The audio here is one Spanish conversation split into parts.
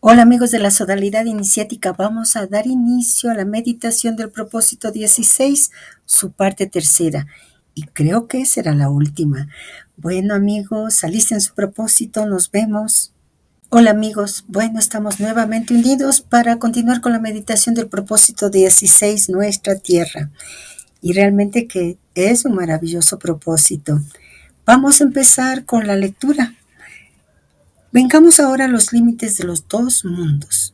Hola amigos de la Sodalidad Iniciática, vamos a dar inicio a la meditación del propósito 16, su parte tercera, y creo que será la última. Bueno amigos, alisten su propósito, nos vemos. Hola amigos, bueno, estamos nuevamente unidos para continuar con la meditación del propósito 16, nuestra tierra, y realmente que es un maravilloso propósito. Vamos a empezar con la lectura. Vengamos ahora a los límites de los dos mundos,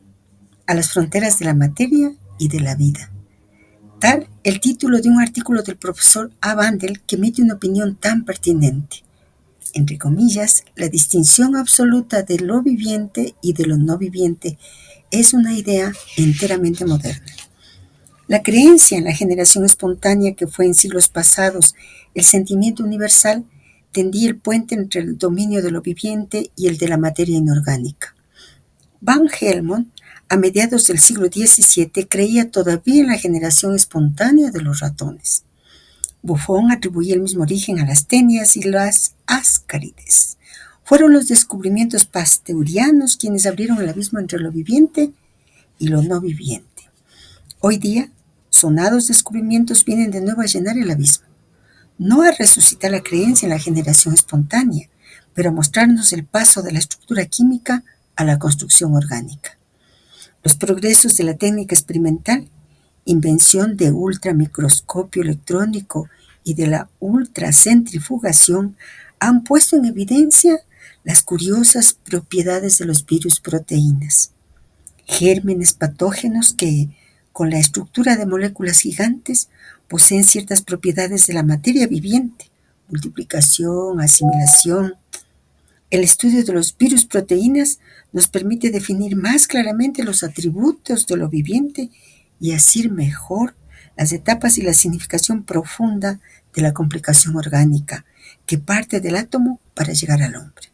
a las fronteras de la materia y de la vida. Tal el título de un artículo del profesor A. Bandel que emite una opinión tan pertinente. Entre comillas, la distinción absoluta de lo viviente y de lo no viviente es una idea enteramente moderna. La creencia en la generación espontánea, que fue en siglos pasados el sentimiento universal, tendía el puente entre el dominio de lo viviente y el de la materia inorgánica. Van Helmont, a mediados del siglo XVII, creía todavía en la generación espontánea de los ratones. Buffon atribuía el mismo origen a las tenias y las ascarides. Fueron los descubrimientos pasteurianos quienes abrieron el abismo entre lo viviente y lo no viviente. Hoy día, sonados descubrimientos vienen de nuevo a llenar el abismo, no a resucitar la creencia en la generación espontánea, pero a mostrarnos el paso de la estructura química a la construcción orgánica. Los progresos de la técnica experimental, invención de ultramicroscopio electrónico y de la ultracentrifugación, han puesto en evidencia las curiosas propiedades de los virus proteínas, gérmenes patógenos que, con la estructura de moléculas gigantes, poseen ciertas propiedades de la materia viviente, multiplicación, asimilación. El estudio de los virus proteínas nos permite definir más claramente los atributos de lo viviente y así mejor las etapas y la significación profunda de la complicación orgánica que parte del átomo para llegar al hombre.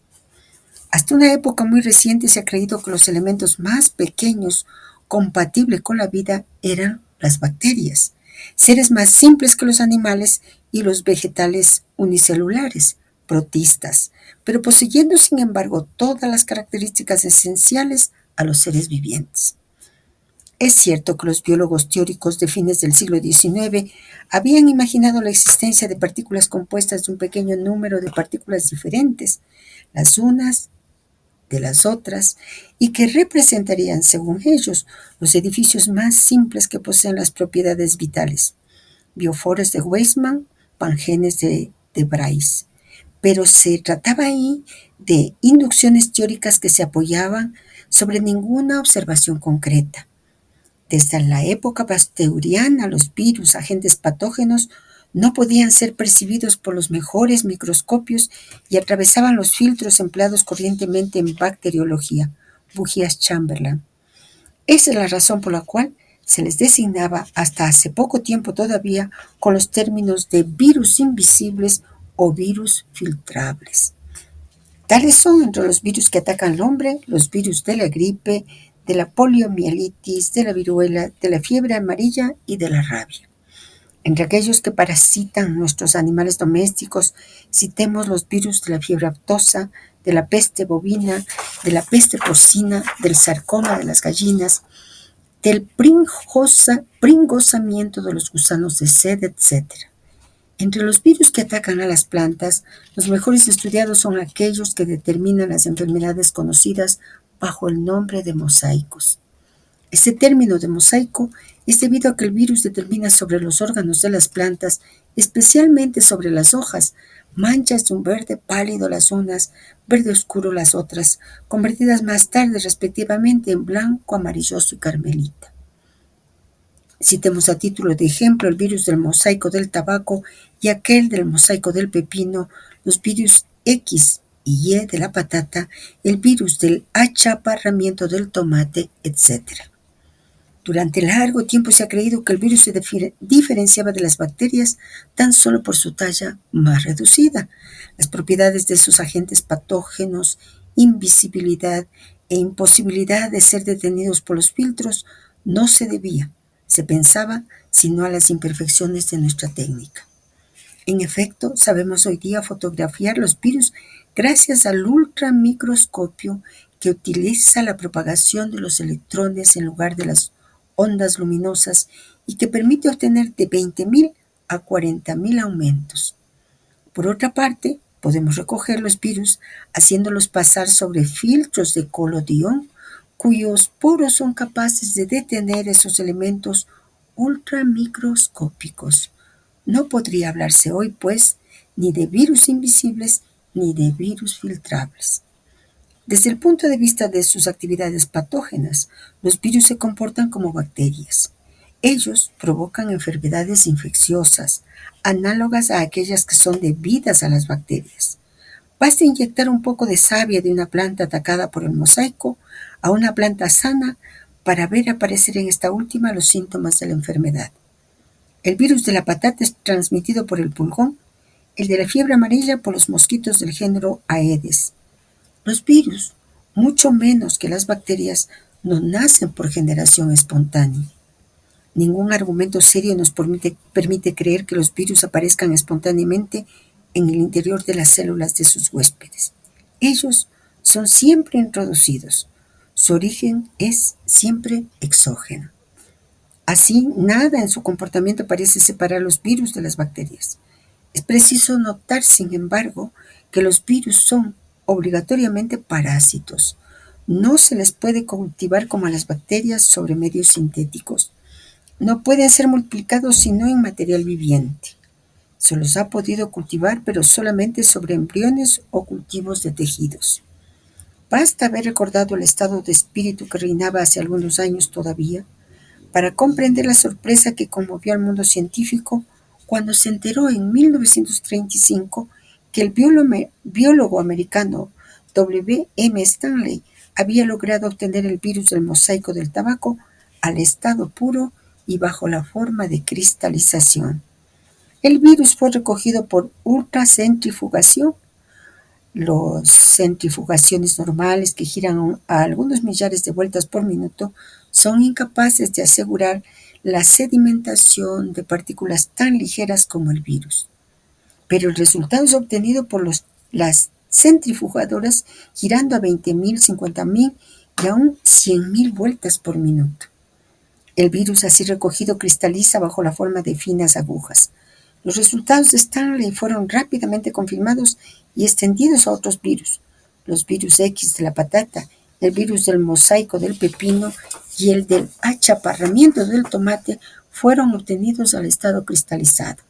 Hasta una época muy reciente se ha creído que los elementos más pequeños compatibles con la vida eran las bacterias, seres más simples que los animales y los vegetales unicelulares, protistas, pero poseyendo sin embargo todas las características esenciales a los seres vivientes. Es cierto que los biólogos teóricos de fines del siglo XIX habían imaginado la existencia de partículas compuestas de un pequeño número de partículas diferentes, las unas de las otras, y que representarían, según ellos, los edificios más simples que poseen las propiedades vitales. Biofores de Weismann, Pangenes de Bryce. Pero se trataba ahí de inducciones teóricas que se apoyaban sobre ninguna observación concreta. Desde la época pasteuriana, los virus, agentes patógenos, no podían ser percibidos por los mejores microscopios y atravesaban los filtros empleados corrientemente en bacteriología, bujías Chamberlain. Esa es la razón por la cual se les designaba hasta hace poco tiempo todavía con los términos de virus invisibles o virus filtrables. Tales son entre los virus que atacan al hombre, los virus de la gripe, de la poliomielitis, de la viruela, de la fiebre amarilla y de la rabia. Entre aquellos que parasitan nuestros animales domésticos, citemos los virus de la fiebre aftosa, de la peste bovina, de la peste porcina, del sarcoma de las gallinas, del pringosamiento de los gusanos de sed, etc. Entre los virus que atacan a las plantas, los mejores estudiados son aquellos que determinan las enfermedades conocidas bajo el nombre de mosaicos. Este término de mosaico es debido a que el virus determina sobre los órganos de las plantas, especialmente sobre las hojas, manchas de un verde pálido las unas, verde oscuro las otras, convertidas más tarde respectivamente en blanco, amarilloso y carmelita. Citemos a título de ejemplo el virus del mosaico del tabaco y aquel del mosaico del pepino, los virus X y Y de la patata, el virus del achaparramiento del tomate, etc. Durante largo tiempo se ha creído que el virus se diferenciaba de las bacterias tan solo por su talla más reducida. Las propiedades de sus agentes patógenos, invisibilidad e imposibilidad de ser detenidos por los filtros no se debía, se pensaba, sino a las imperfecciones de nuestra técnica. En efecto, sabemos hoy día fotografiar los virus gracias al ultramicroscopio que utiliza la propagación de los electrones en lugar de las ondas luminosas y que permite obtener de 20.000 a 40.000 aumentos. Por otra parte, podemos recoger los virus haciéndolos pasar sobre filtros de colodión cuyos poros son capaces de detener esos elementos ultramicroscópicos. No podría hablarse hoy, pues, ni de virus invisibles ni de virus filtrables. Desde el punto de vista de sus actividades patógenas, los virus se comportan como bacterias. Ellos provocan enfermedades infecciosas, análogas a aquellas que son debidas a las bacterias. Basta inyectar un poco de savia de una planta atacada por el mosaico a una planta sana para ver aparecer en esta última los síntomas de la enfermedad. El virus de la patata es transmitido por el pulgón, el de la fiebre amarilla por los mosquitos del género Aedes. Los virus, mucho menos que las bacterias, no nacen por generación espontánea. Ningún argumento serio nos permite creer que los virus aparezcan espontáneamente en el interior de las células de sus huéspedes. Ellos son siempre introducidos. Su origen es siempre exógeno. Así, nada en su comportamiento parece separar los virus de las bacterias. Es preciso notar, sin embargo, que los virus son obligatoriamente parásitos. No se les puede cultivar como a las bacterias sobre medios sintéticos. No pueden ser multiplicados sino en material viviente. Se los ha podido cultivar, pero solamente sobre embriones o cultivos de tejidos. Basta haber recordado el estado de espíritu que reinaba hace algunos años todavía para comprender la sorpresa que conmovió al mundo científico cuando se enteró en 1935 que el biólogo americano W. M. Stanley había logrado obtener el virus del mosaico del tabaco al estado puro y bajo la forma de cristalización. El virus fue recogido por ultracentrifugación. Las centrifugaciones normales, que giran a algunos millares de vueltas por minuto, son incapaces de asegurar la sedimentación de partículas tan ligeras como el virus. Pero el resultado es obtenido por las centrifugadoras girando a 20.000, 50.000 y aún 100.000 vueltas por minuto. El virus así recogido cristaliza bajo la forma de finas agujas. Los resultados de Stanley fueron rápidamente confirmados y extendidos a otros virus. Los virus X de la patata, el virus del mosaico del pepino y el del achaparramiento del tomate fueron obtenidos al estado cristalizado.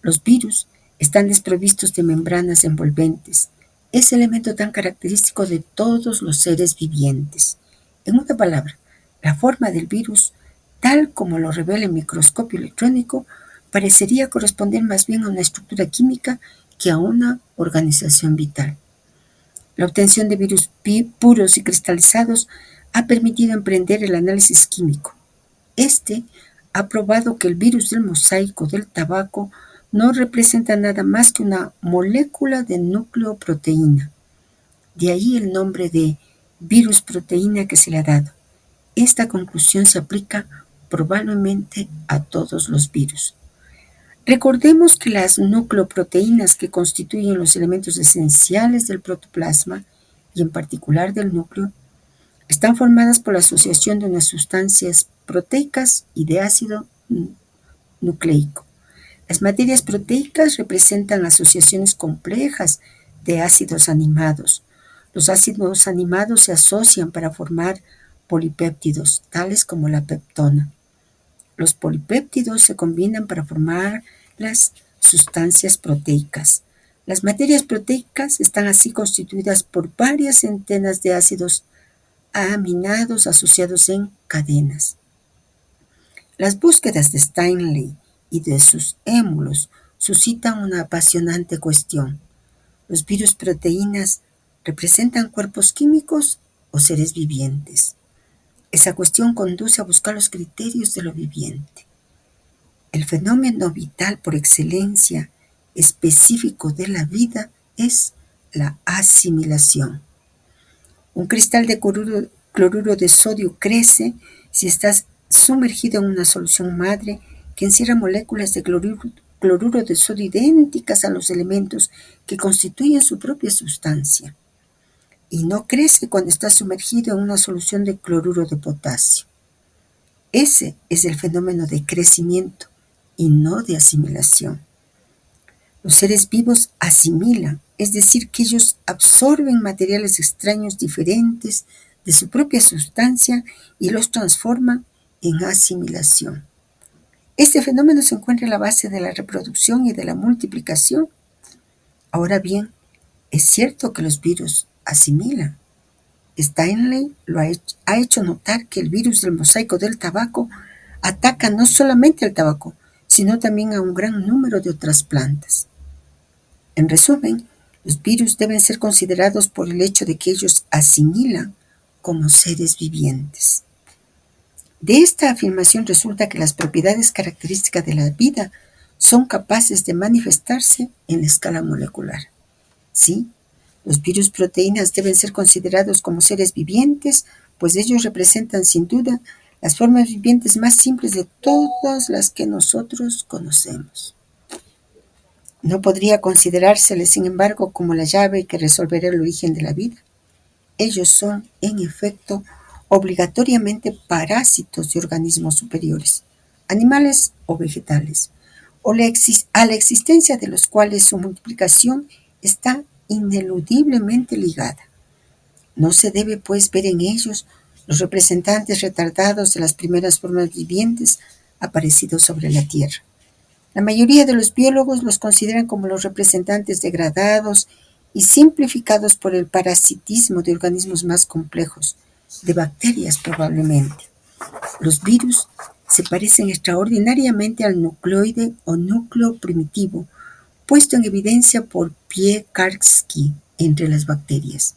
Los virus están desprovistos de membranas envolventes, ese elemento tan característico de todos los seres vivientes. En una palabra, la forma del virus, tal como lo revela el microscopio electrónico, parecería corresponder más bien a una estructura química que a una organización vital. La obtención de virus puros y cristalizados ha permitido emprender el análisis químico. Este ha probado que el virus del mosaico del tabaco no representa nada más que una molécula de nucleoproteína. De ahí el nombre de virus proteína que se le ha dado. Esta conclusión se aplica probablemente a todos los virus. Recordemos que las nucleoproteínas, que constituyen los elementos esenciales del protoplasma y en particular del núcleo, están formadas por la asociación de unas sustancias proteicas y de ácido nucleico. Las materias proteicas representan asociaciones complejas de ácidos animados. Los ácidos animados se asocian para formar polipéptidos, tales como la peptona. Los polipéptidos se combinan para formar las sustancias proteicas. Las materias proteicas están así constituidas por varias centenas de ácidos aminados asociados en cadenas. Las búsquedas de Stanley y de sus émulos suscitan una apasionante cuestión. ¿Los virus proteínas representan cuerpos químicos o seres vivientes? Esa cuestión conduce a buscar los criterios de lo viviente. El fenómeno vital por excelencia específico de la vida es la asimilación. Un cristal de cloruro de sodio crece si está sumergido en una solución madre que encierra moléculas de cloruro de sodio idénticas a los elementos que constituyen su propia sustancia. y no crece cuando está sumergido en una solución de cloruro de potasio. Ese es el fenómeno de crecimiento y no de asimilación. Los seres vivos asimilan, es decir, que ellos absorben materiales extraños diferentes de su propia sustancia y los transforman en asimilación. Este fenómeno se encuentra en la base de la reproducción y de la multiplicación. Ahora bien, es cierto que los virus asimilan. Stanley ha hecho notar que el virus del mosaico del tabaco ataca no solamente al tabaco, sino también a un gran número de otras plantas. En resumen, los virus deben ser considerados por el hecho de que ellos asimilan como seres vivientes. De esta afirmación resulta que las propiedades características de la vida son capaces de manifestarse en la escala molecular. Sí, los virus proteínas deben ser considerados como seres vivientes, pues ellos representan sin duda las formas vivientes más simples de todas las que nosotros conocemos. No podría considerárseles, sin embargo, como la llave que resolverá el origen de la vida. Ellos son, en efecto, obligatoriamente parásitos de organismos superiores, animales o vegetales, a la existencia de los cuales su multiplicación está ineludiblemente ligada. No se debe, pues, ver en ellos los representantes retardados de las primeras formas vivientes aparecidos sobre la Tierra. La mayoría de los biólogos los consideran como los representantes degradados y simplificados por el parasitismo de organismos más complejos, de bacterias probablemente. Los virus se parecen extraordinariamente al nucleoide o núcleo primitivo, puesto en evidencia por Pierre Karski entre las bacterias.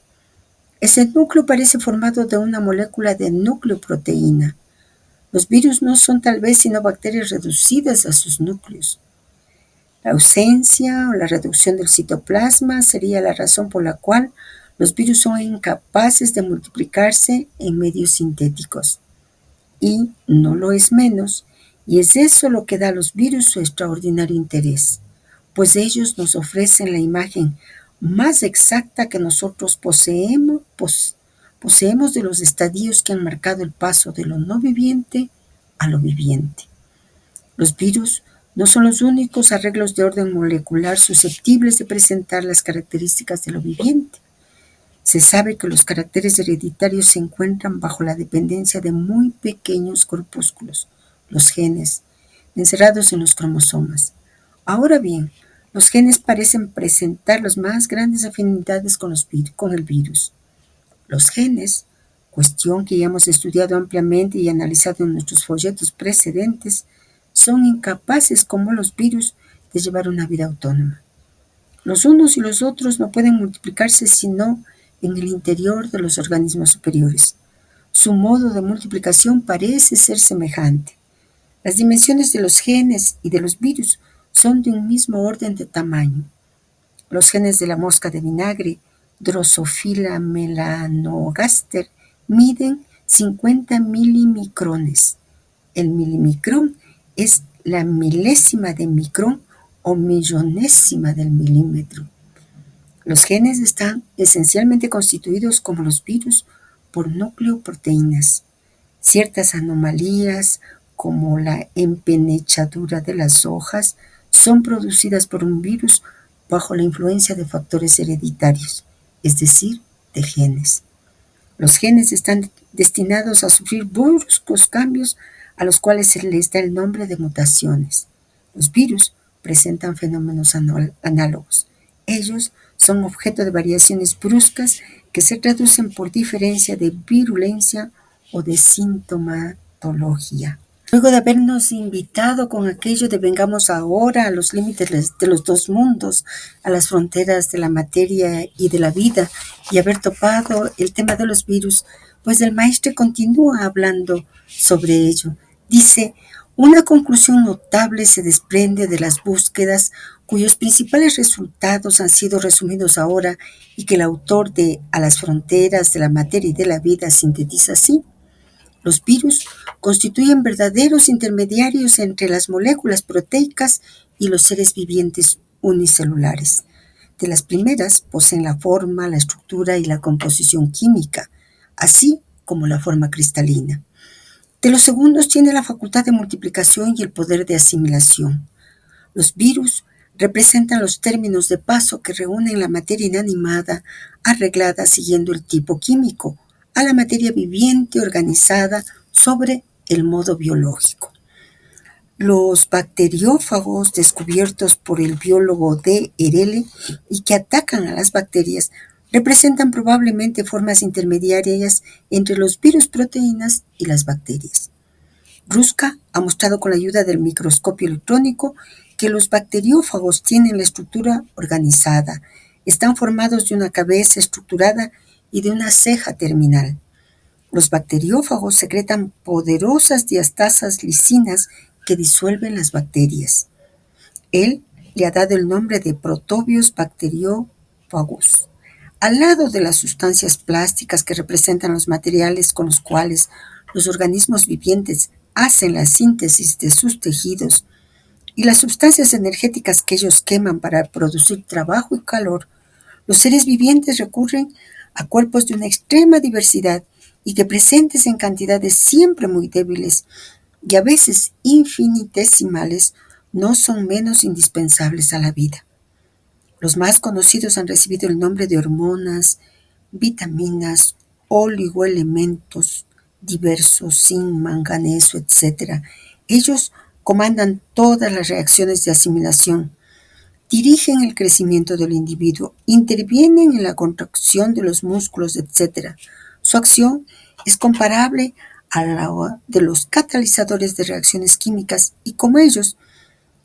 Ese núcleo parece formado de una molécula de nucleoproteína. Los virus no son tal vez sino bacterias reducidas a sus núcleos. La ausencia o la reducción del citoplasma sería la razón por la cual los virus son incapaces de multiplicarse en medios sintéticos. Y no lo es menos, y es eso lo que da a los virus su extraordinario interés, pues ellos nos ofrecen la imagen más exacta que nosotros poseemos de los estadios que han marcado el paso de lo no viviente a lo viviente. Los virus no son los únicos arreglos de orden molecular susceptibles de presentar las características de lo viviente. Se sabe que los caracteres hereditarios se encuentran bajo la dependencia de muy pequeños corpúsculos, los genes, encerrados en los cromosomas. Ahora bien, los genes parecen presentar las más grandes afinidades con el virus. Los genes, cuestión que ya hemos estudiado ampliamente y analizado en nuestros folletos precedentes, son incapaces, como los virus, de llevar una vida autónoma. Los unos y los otros no pueden multiplicarse sino en el interior de los organismos superiores. Su modo de multiplicación parece ser semejante. Las dimensiones de los genes y de los virus son de un mismo orden de tamaño. Los genes de la mosca de vinagre, Drosophila melanogaster, miden 50 milimicrones. El milimicrón es la milésima de micrón o millonésima del milímetro. Los genes están esencialmente constituidos, como los virus, por nucleoproteínas. Ciertas anomalías, como la empenechadura de las hojas, son producidas por un virus bajo la influencia de factores hereditarios, es decir, de genes. Los genes están destinados a sufrir bruscos cambios a los cuales se les da el nombre de mutaciones. Los virus presentan fenómenos análogos. Ellos son objeto de variaciones bruscas que se traducen por diferencia de virulencia o de sintomatología. Luego de habernos invitado con aquello de vengamos ahora a los límites de los dos mundos, a las fronteras de la materia y de la vida, y haber topado el tema de los virus, pues el maestro continúa hablando sobre ello. Dice: una conclusión notable se desprende de las búsquedas cuyos principales resultados han sido resumidos ahora y que el autor de A las fronteras de la materia y de la vida sintetiza así. Los virus constituyen verdaderos intermediarios entre las moléculas proteicas y los seres vivientes unicelulares. de las primeras poseen la forma, la estructura y la composición química, así como la forma cristalina. De los segundos tiene la facultad de multiplicación y el poder de asimilación. Los virus representan los términos de paso que reúnen la materia inanimada arreglada siguiendo el tipo químico a la materia viviente organizada sobre el modo biológico. Los bacteriófagos descubiertos por el biólogo D. Erele y que atacan a las bacterias representan probablemente formas intermediarias entre los virus proteínas y las bacterias. Ruska ha mostrado con la ayuda del microscopio electrónico que los bacteriófagos tienen la estructura organizada, están formados de una cabeza estructurada y de una ceja terminal. Los bacteriófagos secretan poderosas diastasas lisinas que disuelven las bacterias. Él le ha dado el nombre de protobios bacteriófagos. Al lado de las sustancias plásticas que representan los materiales con los cuales los organismos vivientes hacen la síntesis de sus tejidos y las sustancias energéticas que ellos queman para producir trabajo y calor, los seres vivientes recurren a cuerpos de una extrema diversidad y que presentes en cantidades siempre muy débiles y a veces infinitesimales, no son menos indispensables a la vida. Los más conocidos han recibido el nombre de hormonas, vitaminas, oligoelementos diversos, zinc, manganeso, etc. Ellos comandan todas las reacciones de asimilación, dirigen el crecimiento del individuo, intervienen en la contracción de los músculos, etc. Su acción es comparable a la de los catalizadores de reacciones químicas y como ellos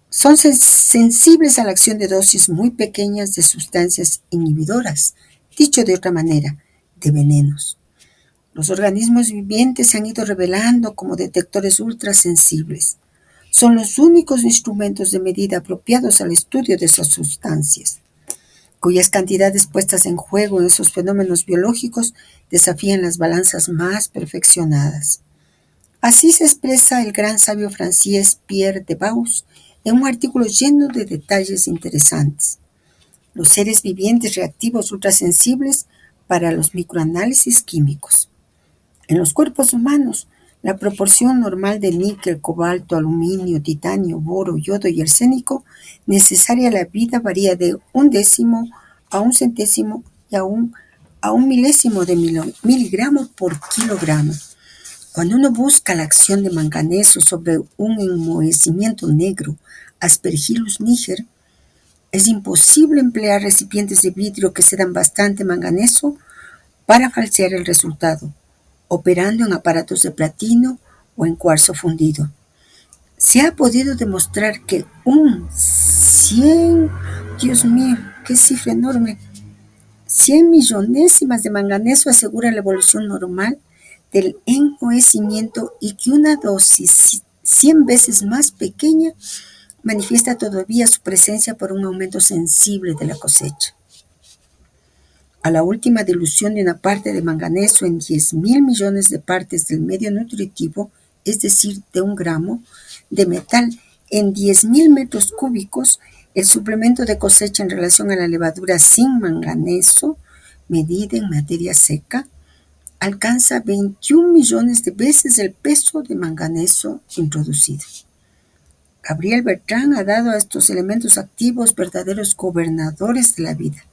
son sensibles a la acción de dosis muy pequeñas de sustancias inhibidoras, dicho de otra manera, de venenos. Los organismos vivientes se han ido revelando como detectores ultrasensibles. Son los únicos instrumentos de medida apropiados al estudio de esas sustancias, cuyas cantidades puestas en juego en esos fenómenos biológicos desafían las balanzas más perfeccionadas. Así se expresa el gran sabio francés Pierre de Bauss en un artículo lleno de detalles interesantes. Los seres vivientes reactivos ultrasensibles para los microanálisis químicos. En los cuerpos humanos, la proporción normal de níquel, cobalto, aluminio, titanio, boro, yodo y arsénico necesaria a la vida varía de 1/10 a 1/100 y a un milésimo de miligramo por kilogramo. Cuando uno busca la acción de manganeso sobre un enmohecimiento negro, Aspergillus niger, es imposible emplear recipientes de vidrio que sedan bastante manganeso para falsear el resultado, operando en aparatos de platino o en cuarzo fundido. Se ha podido demostrar que Dios mío, qué cifra enorme, 100 millonésimas de manganeso asegura la evolución normal del enmohecimiento y que una dosis 100 veces más pequeña manifiesta todavía su presencia por un aumento sensible de la cosecha. A la última dilución de una parte de manganeso en 10.000 millones de partes del medio nutritivo, es decir, de 1 gramo de metal en 10.000 metros cúbicos, el suplemento de cosecha en relación a la levadura sin manganeso, medida en materia seca, alcanza 21 millones de veces el peso de manganeso introducido. Gabriel Bertrand ha dado a estos elementos activos verdaderos gobernadores de la vida,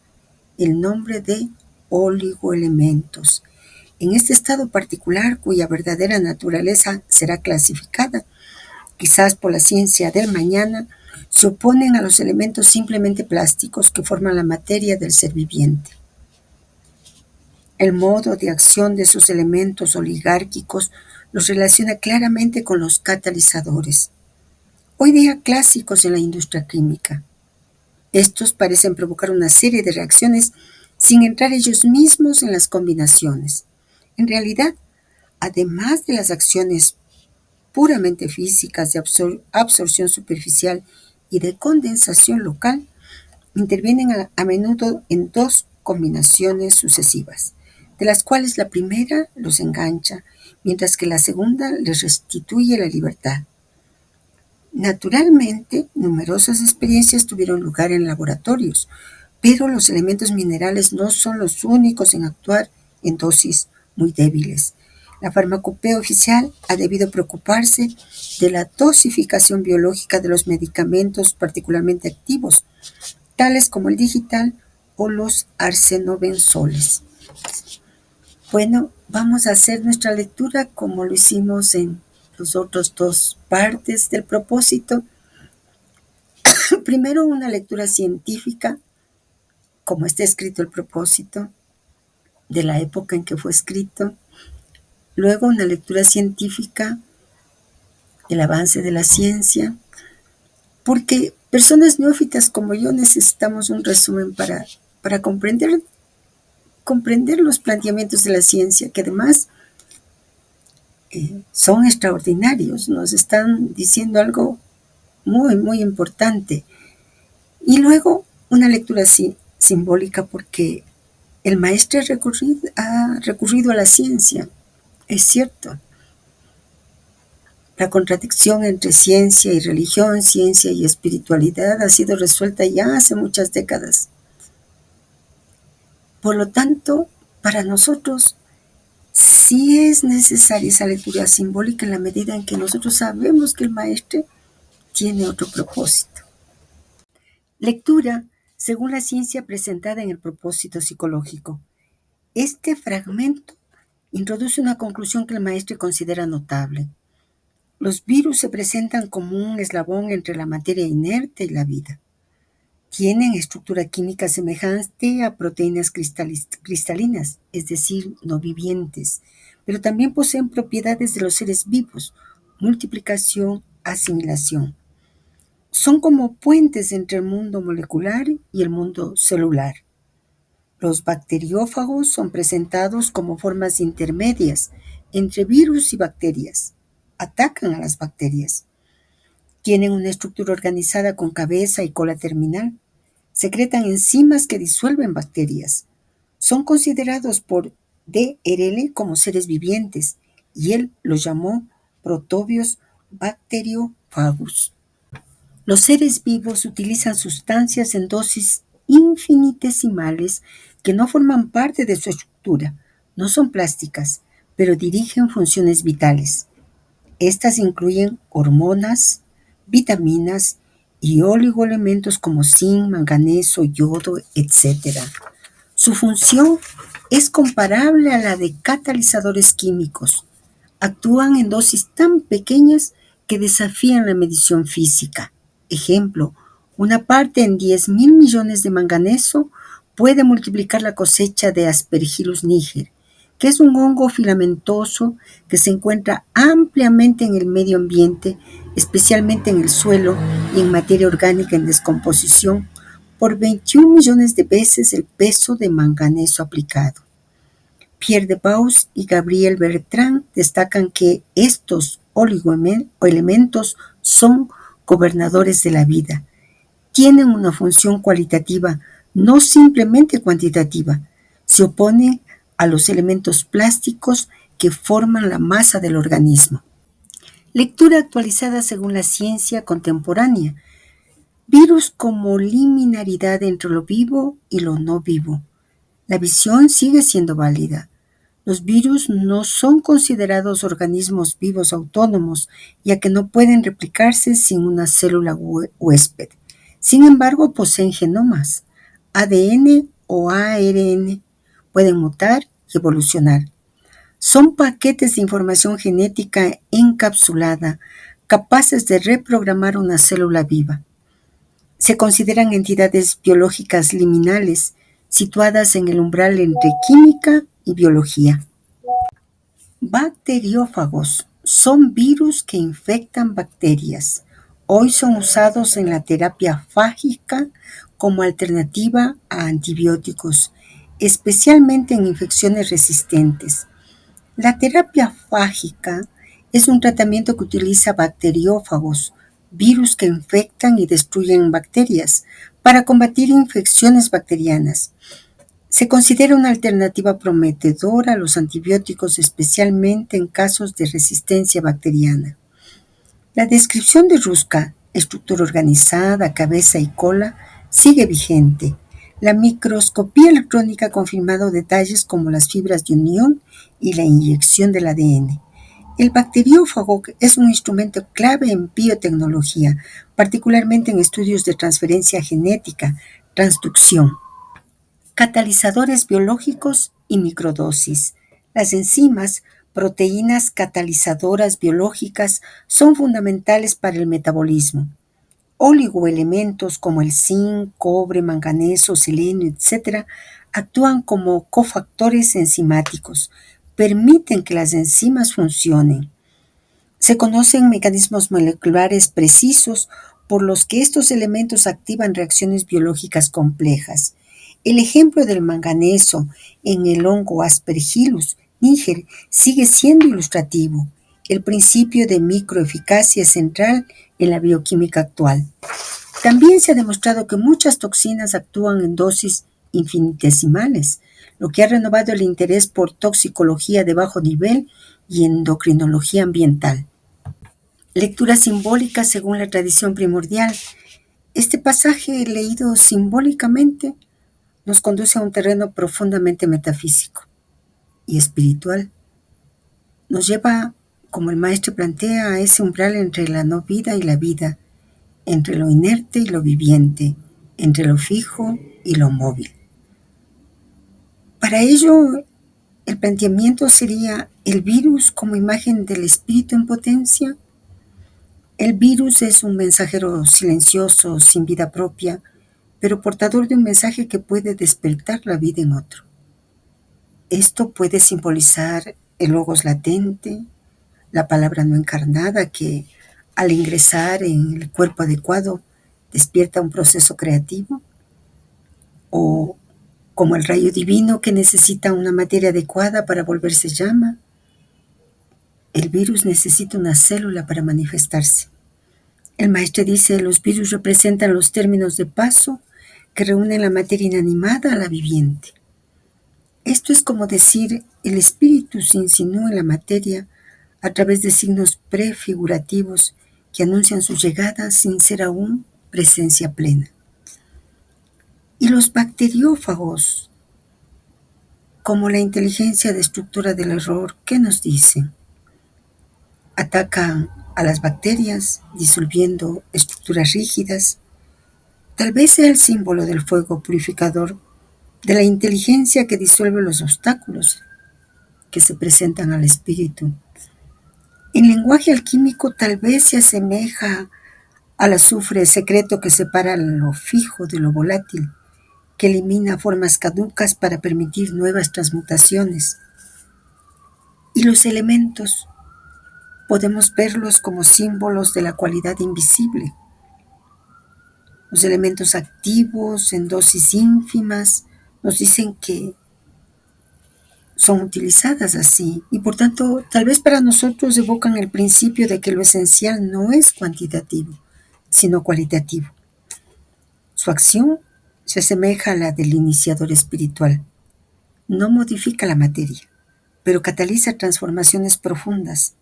el nombre de oligoelementos. En este estado particular, cuya verdadera naturaleza será clasificada, quizás por la ciencia del mañana, se oponen a los elementos simplemente plásticos que forman la materia del ser viviente. El modo de acción de esos elementos oligárquicos los relaciona claramente con los catalizadores, hoy día clásicos en la industria química. Estos parecen provocar una serie de reacciones sin entrar ellos mismos en las combinaciones. En realidad, además de las acciones puramente físicas de absorción superficial y de condensación local, intervienen a menudo en dos combinaciones sucesivas, de las cuales la primera los engancha, mientras que la segunda les restituye la libertad. Naturalmente, numerosas experiencias tuvieron lugar en laboratorios, Pero los elementos minerales no son los únicos en actuar en dosis muy débiles. La farmacopea oficial ha debido preocuparse de la dosificación biológica de los medicamentos particularmente activos, tales como el digital o los arsenobenzoles. Bueno, vamos a hacer nuestra lectura como lo hicimos en los otros dos partes del propósito. Primero una lectura científica, como está escrito el propósito, de la época en que fue escrito. Luego una lectura científica del avance de la ciencia, porque personas neófitas como yo necesitamos un resumen para comprender los planteamientos de la ciencia, que además son extraordinarios, nos están diciendo algo muy, muy importante. Y luego una lectura simbólica, porque el maestro ha recurrido a la ciencia, es cierto. La contradicción entre ciencia y religión, ciencia y espiritualidad ha sido resuelta ya hace muchas décadas. Por lo tanto, para nosotros sí es necesaria esa lectura simbólica en la medida en que nosotros sabemos que el maestro tiene otro propósito. Lectura según la ciencia presentada en el propósito psicológico. Este fragmento introduce una conclusión que el maestro considera notable. Los virus se presentan como un eslabón entre la materia inerte y la vida. Tienen estructura química semejante a proteínas cristalinas, es decir, no vivientes, pero también poseen propiedades de los seres vivos: multiplicación, asimilación. Son como puentes entre el mundo molecular y el mundo celular. Los bacteriófagos son presentados como formas intermedias entre virus y bacterias. Atacan a las bacterias. Tienen una estructura organizada con cabeza y cola terminal. Secretan enzimas que disuelven bacterias. Son considerados por DRL como seres vivientes, y él los llamó protobios bacteriófagos. Los seres vivos utilizan sustancias en dosis infinitesimales que no forman parte de su estructura, no son plásticas, pero dirigen funciones vitales. Estas incluyen hormonas, vitaminas y oligoelementos como zinc, manganeso, yodo, etc. Su función es comparable a la de catalizadores químicos. Actúan en dosis tan pequeñas que desafían la medición física. Ejemplo, una parte en 10.000 millones de manganeso puede multiplicar la cosecha de Aspergillus niger, que es un hongo filamentoso que se encuentra ampliamente en el medio ambiente, especialmente en el suelo y en materia orgánica en descomposición, por 21 millones de veces el peso de manganeso aplicado. Pierre de Vos y Gabriel Bertrand destacan que estos oligoelementos son gobernadores de la vida. Tienen una función cualitativa, no simplemente cuantitativa. Se oponen a los elementos plásticos que forman la masa del organismo. Lectura actualizada según la ciencia contemporánea. Virus como liminaridad entre lo vivo y lo no vivo. La visión sigue siendo válida. Los virus no son considerados organismos vivos autónomos, ya que no pueden replicarse sin una célula huésped. Sin embargo, poseen genomas, ADN o ARN, pueden mutar y evolucionar. Son paquetes de información genética encapsulada, capaces de reprogramar una célula viva. Se consideran entidades biológicas liminales, situadas en el umbral entre química y biología. Bacteriófagos son virus que infectan bacterias. Hoy son usados en la terapia fágica como alternativa a antibióticos, especialmente en infecciones resistentes. La terapia fágica es un tratamiento que utiliza bacteriófagos, virus que infectan y destruyen bacterias, para combatir infecciones bacterianas. Se considera una alternativa prometedora a los antibióticos, especialmente en casos de resistencia bacteriana. La descripción de Ruska, estructura organizada, cabeza y cola, sigue vigente. La microscopía electrónica ha confirmado detalles como las fibras de unión y la inyección del ADN. El bacteriófago es un instrumento clave en biotecnología, particularmente en estudios de transferencia genética, transducción, catalizadores biológicos y microdosis. Las enzimas, proteínas catalizadoras biológicas, son fundamentales para el metabolismo. Oligoelementos como el zinc, cobre, manganeso, selenio, etc., actúan como cofactores enzimáticos, permiten que las enzimas funcionen. Se conocen mecanismos moleculares precisos por los que estos elementos activan reacciones biológicas complejas. El ejemplo del manganeso en el hongo Aspergillus niger sigue siendo ilustrativo. El principio de microeficacia es central en la bioquímica actual. También se ha demostrado que muchas toxinas actúan en dosis infinitesimales, lo que ha renovado el interés por toxicología de bajo nivel y endocrinología ambiental. Lectura simbólica según la tradición primordial. Este pasaje leído simbólicamente nos conduce a un terreno profundamente metafísico y espiritual. Nos lleva, como el maestro plantea, a ese umbral entre la no vida y la vida, entre lo inerte y lo viviente, entre lo fijo y lo móvil. Para ello, el planteamiento sería el virus como imagen del espíritu en potencia. El virus es un mensajero silencioso, sin vida propia, pero portador de un mensaje que puede despertar la vida en otro. Esto puede simbolizar el logos latente, la palabra no encarnada que, al ingresar en el cuerpo adecuado, despierta un proceso creativo, o como el rayo divino que necesita una materia adecuada para volverse llama. El virus necesita una célula para manifestarse. El maestro dice, los virus representan los términos de paso que reúnen la materia inanimada a la viviente. Esto es como decir, el espíritu se insinúa en la materia a través de signos prefigurativos que anuncian su llegada sin ser aún presencia plena. Y los bacteriófagos, como la inteligencia destructora del error, ¿qué nos dicen? Atacan a las bacterias disolviendo estructuras rígidas. Tal vez sea el símbolo del fuego purificador, de la inteligencia que disuelve los obstáculos que se presentan al espíritu. En lenguaje alquímico tal vez se asemeja al azufre secreto que separa lo fijo de lo volátil, que elimina formas caducas para permitir nuevas transmutaciones. Y los elementos podemos verlos como símbolos de la cualidad invisible. Los elementos activos en dosis ínfimas nos dicen que son utilizadas así y por tanto tal vez para nosotros evocan el principio de que lo esencial no es cuantitativo, sino cualitativo. Su acción se asemeja a la del iniciador espiritual. No modifica la materia, pero cataliza transformaciones profundas.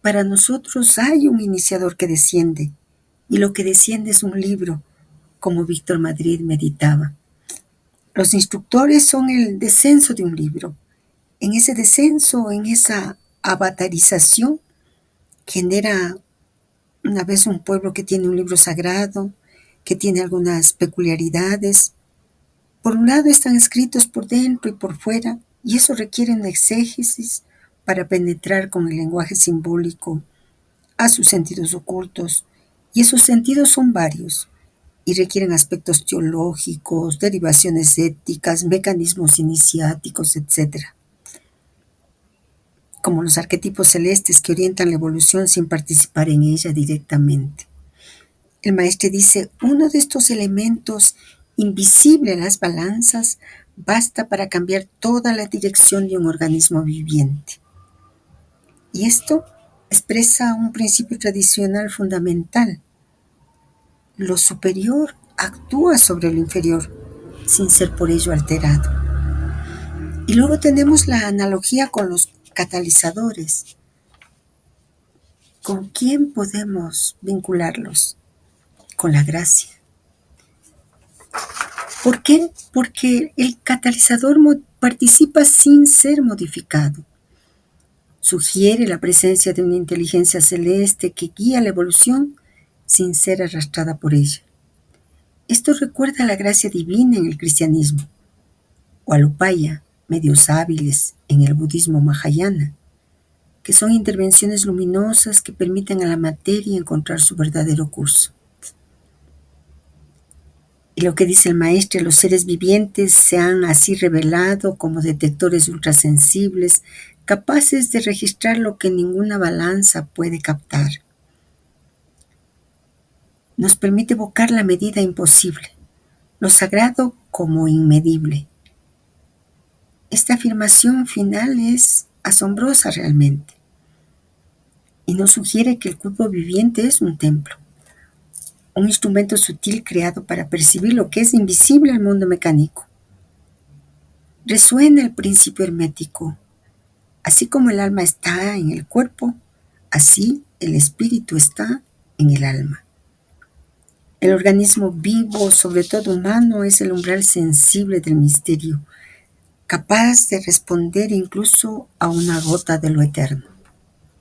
Para nosotros hay un iniciador que desciende, y lo que desciende es un libro, como Víctor Madrid meditaba. Los instructores son el descenso de un libro. En ese descenso, en esa avatarización, genera una vez un pueblo que tiene un libro sagrado, que tiene algunas peculiaridades. Por un lado están escritos por dentro y por fuera, y eso requiere una exégesis para penetrar con el lenguaje simbólico a sus sentidos ocultos, y esos sentidos son varios, y requieren aspectos teológicos, derivaciones éticas, mecanismos iniciáticos, etc., como los arquetipos celestes que orientan la evolución sin participar en ella directamente. El maestro dice, uno de estos elementos invisible en las balanzas basta para cambiar toda la dirección de un organismo viviente. Y esto expresa un principio tradicional fundamental. Lo superior actúa sobre lo inferior, sin ser por ello alterado. Y luego tenemos la analogía con los catalizadores. ¿Con quién podemos vincularlos? Con la gracia. ¿Por qué? Porque el catalizador participa sin ser modificado. Sugiere la presencia de una inteligencia celeste que guía la evolución sin ser arrastrada por ella. Esto recuerda la gracia divina en el cristianismo, o alupaya, medios hábiles en el budismo mahayana, que son intervenciones luminosas que permiten a la materia encontrar su verdadero curso. Y lo que dice el maestro, los seres vivientes se han así revelado como detectores ultrasensibles, capaces de registrar lo que ninguna balanza puede captar. Nos permite evocar la medida imposible, lo sagrado como inmedible. Esta afirmación final es asombrosa realmente y nos sugiere que el cuerpo viviente es un templo, un instrumento sutil creado para percibir lo que es invisible al mundo mecánico. Resuena el principio hermético. Así como el alma está en el cuerpo, así el espíritu está en el alma. El organismo vivo, sobre todo humano, es el umbral sensible del misterio, capaz de responder incluso a una gota de lo eterno.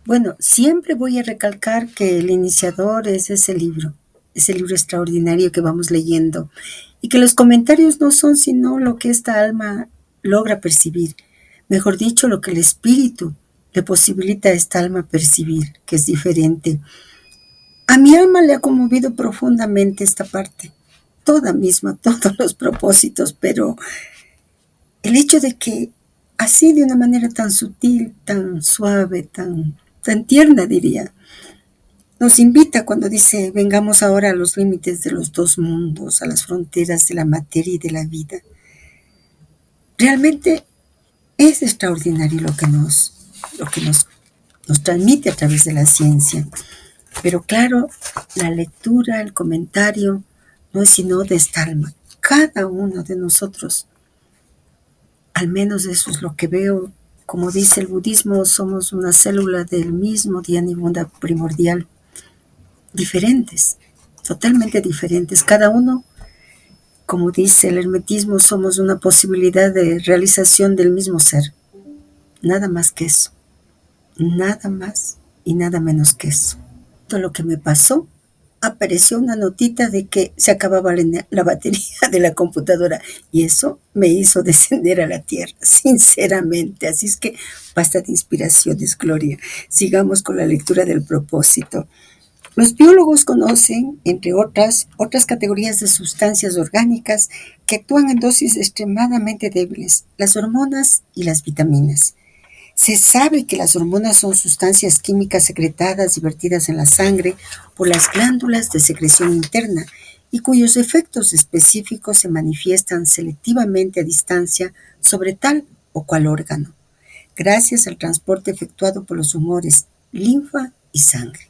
Bueno, siempre voy a recalcar que el iniciador es ese libro extraordinario que vamos leyendo, y que los comentarios no son sino lo que esta alma logra percibir, mejor dicho, lo que el espíritu le posibilita a esta alma percibir, que es diferente. A mi alma le ha conmovido profundamente esta parte, toda misma, todos los propósitos, pero el hecho de que así de una manera tan sutil, tan suave, tan tierna diría, nos invita cuando dice, vengamos ahora a los límites de los dos mundos, a las fronteras de la materia y de la vida. Realmente es extraordinario lo que nos transmite a través de la ciencia. Pero claro, la lectura, el comentario, no es sino de esta alma. Cada uno de nosotros, al menos eso es lo que veo, como dice el budismo, somos una célula del mismo Dhyana primordial, diferentes, totalmente diferentes. Cada uno, como dice el hermetismo, somos una posibilidad de realización del mismo ser. Nada más que eso. Nada más y nada menos que eso. Todo lo que me pasó, apareció una notita de que se acababa la batería de la computadora y eso me hizo descender a la tierra, sinceramente. Así es que basta de inspiraciones, Gloria. Sigamos con la lectura del propósito. Los biólogos conocen, entre otras categorías de sustancias orgánicas que actúan en dosis extremadamente débiles, las hormonas y las vitaminas. Se sabe que las hormonas son sustancias químicas secretadas y vertidas en la sangre por las glándulas de secreción interna y cuyos efectos específicos se manifiestan selectivamente a distancia sobre tal o cual órgano, gracias al transporte efectuado por los humores, linfa y sangre.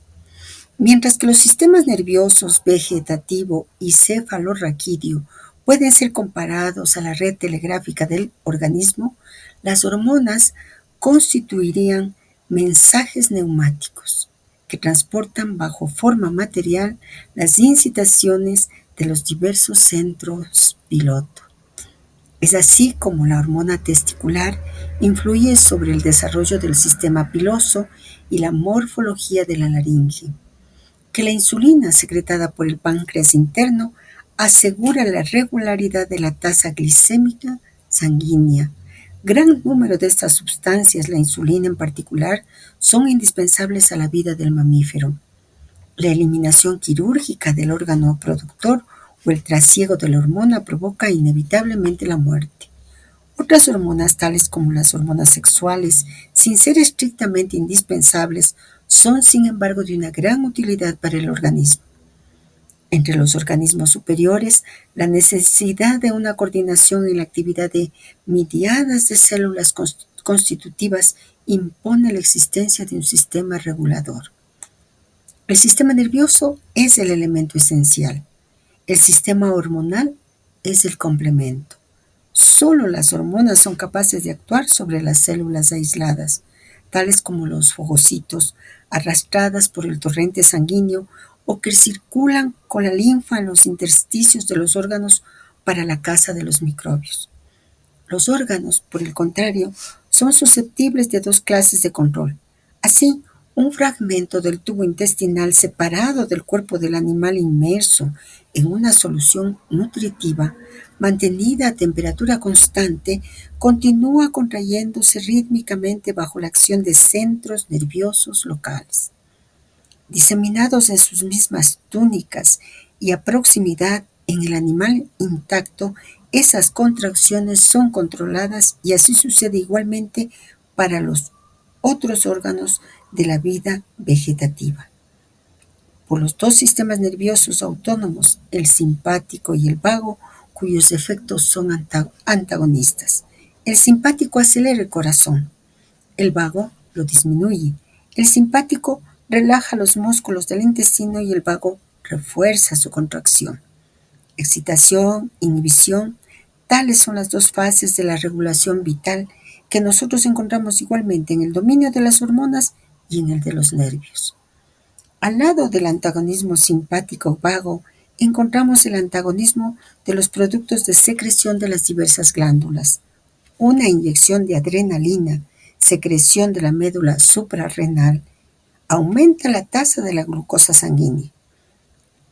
Mientras que los sistemas nerviosos vegetativo y cefalorraquídeo pueden ser comparados a la red telegráfica del organismo, las hormonas constituirían mensajes neumáticos que transportan bajo forma material las incitaciones de los diversos centros piloto. Es así como la hormona testicular influye sobre el desarrollo del sistema piloso y la morfología de la laringe, que la insulina secretada por el páncreas interno asegura la regularidad de la tasa glicémica sanguínea. Gran número de estas sustancias, la insulina en particular, son indispensables a la vida del mamífero. La eliminación quirúrgica del órgano productor o el trasiego de la hormona provoca inevitablemente la muerte. Otras hormonas, tales como las hormonas sexuales, sin ser estrictamente indispensables, son sin embargo de una gran utilidad para el organismo. Entre los organismos superiores, la necesidad de una coordinación en la actividad de miriadas de células constitutivas impone la existencia de un sistema regulador. El sistema nervioso es el elemento esencial. El sistema hormonal es el complemento. Solo las hormonas son capaces de actuar sobre las células aisladas, tales como los fogocitos, arrastradas por el torrente sanguíneo o que circulan con la linfa en los intersticios de los órganos para la caza de los microbios. Los órganos, por el contrario, son susceptibles de dos clases de control. Así, un fragmento del tubo intestinal separado del cuerpo del animal inmerso en una solución nutritiva, mantenida a temperatura constante, continúa contrayéndose rítmicamente bajo la acción de centros nerviosos locales. Diseminados en sus mismas túnicas y a proximidad en el animal intacto, esas contracciones son controladas y así sucede igualmente para los otros órganos de la vida vegetativa. Por los dos sistemas nerviosos autónomos, el simpático y el vago, cuyos efectos son antagonistas. El simpático acelera el corazón, el vago lo disminuye. El simpático relaja los músculos del intestino y el vago refuerza su contracción. Excitación, inhibición, tales son las dos fases de la regulación vital que nosotros encontramos igualmente en el dominio de las hormonas y en el de los nervios. Al lado del antagonismo simpático-vago, encontramos el antagonismo de los productos de secreción de las diversas glándulas. Una inyección de adrenalina, secreción de la médula suprarrenal, aumenta la tasa de la glucosa sanguínea.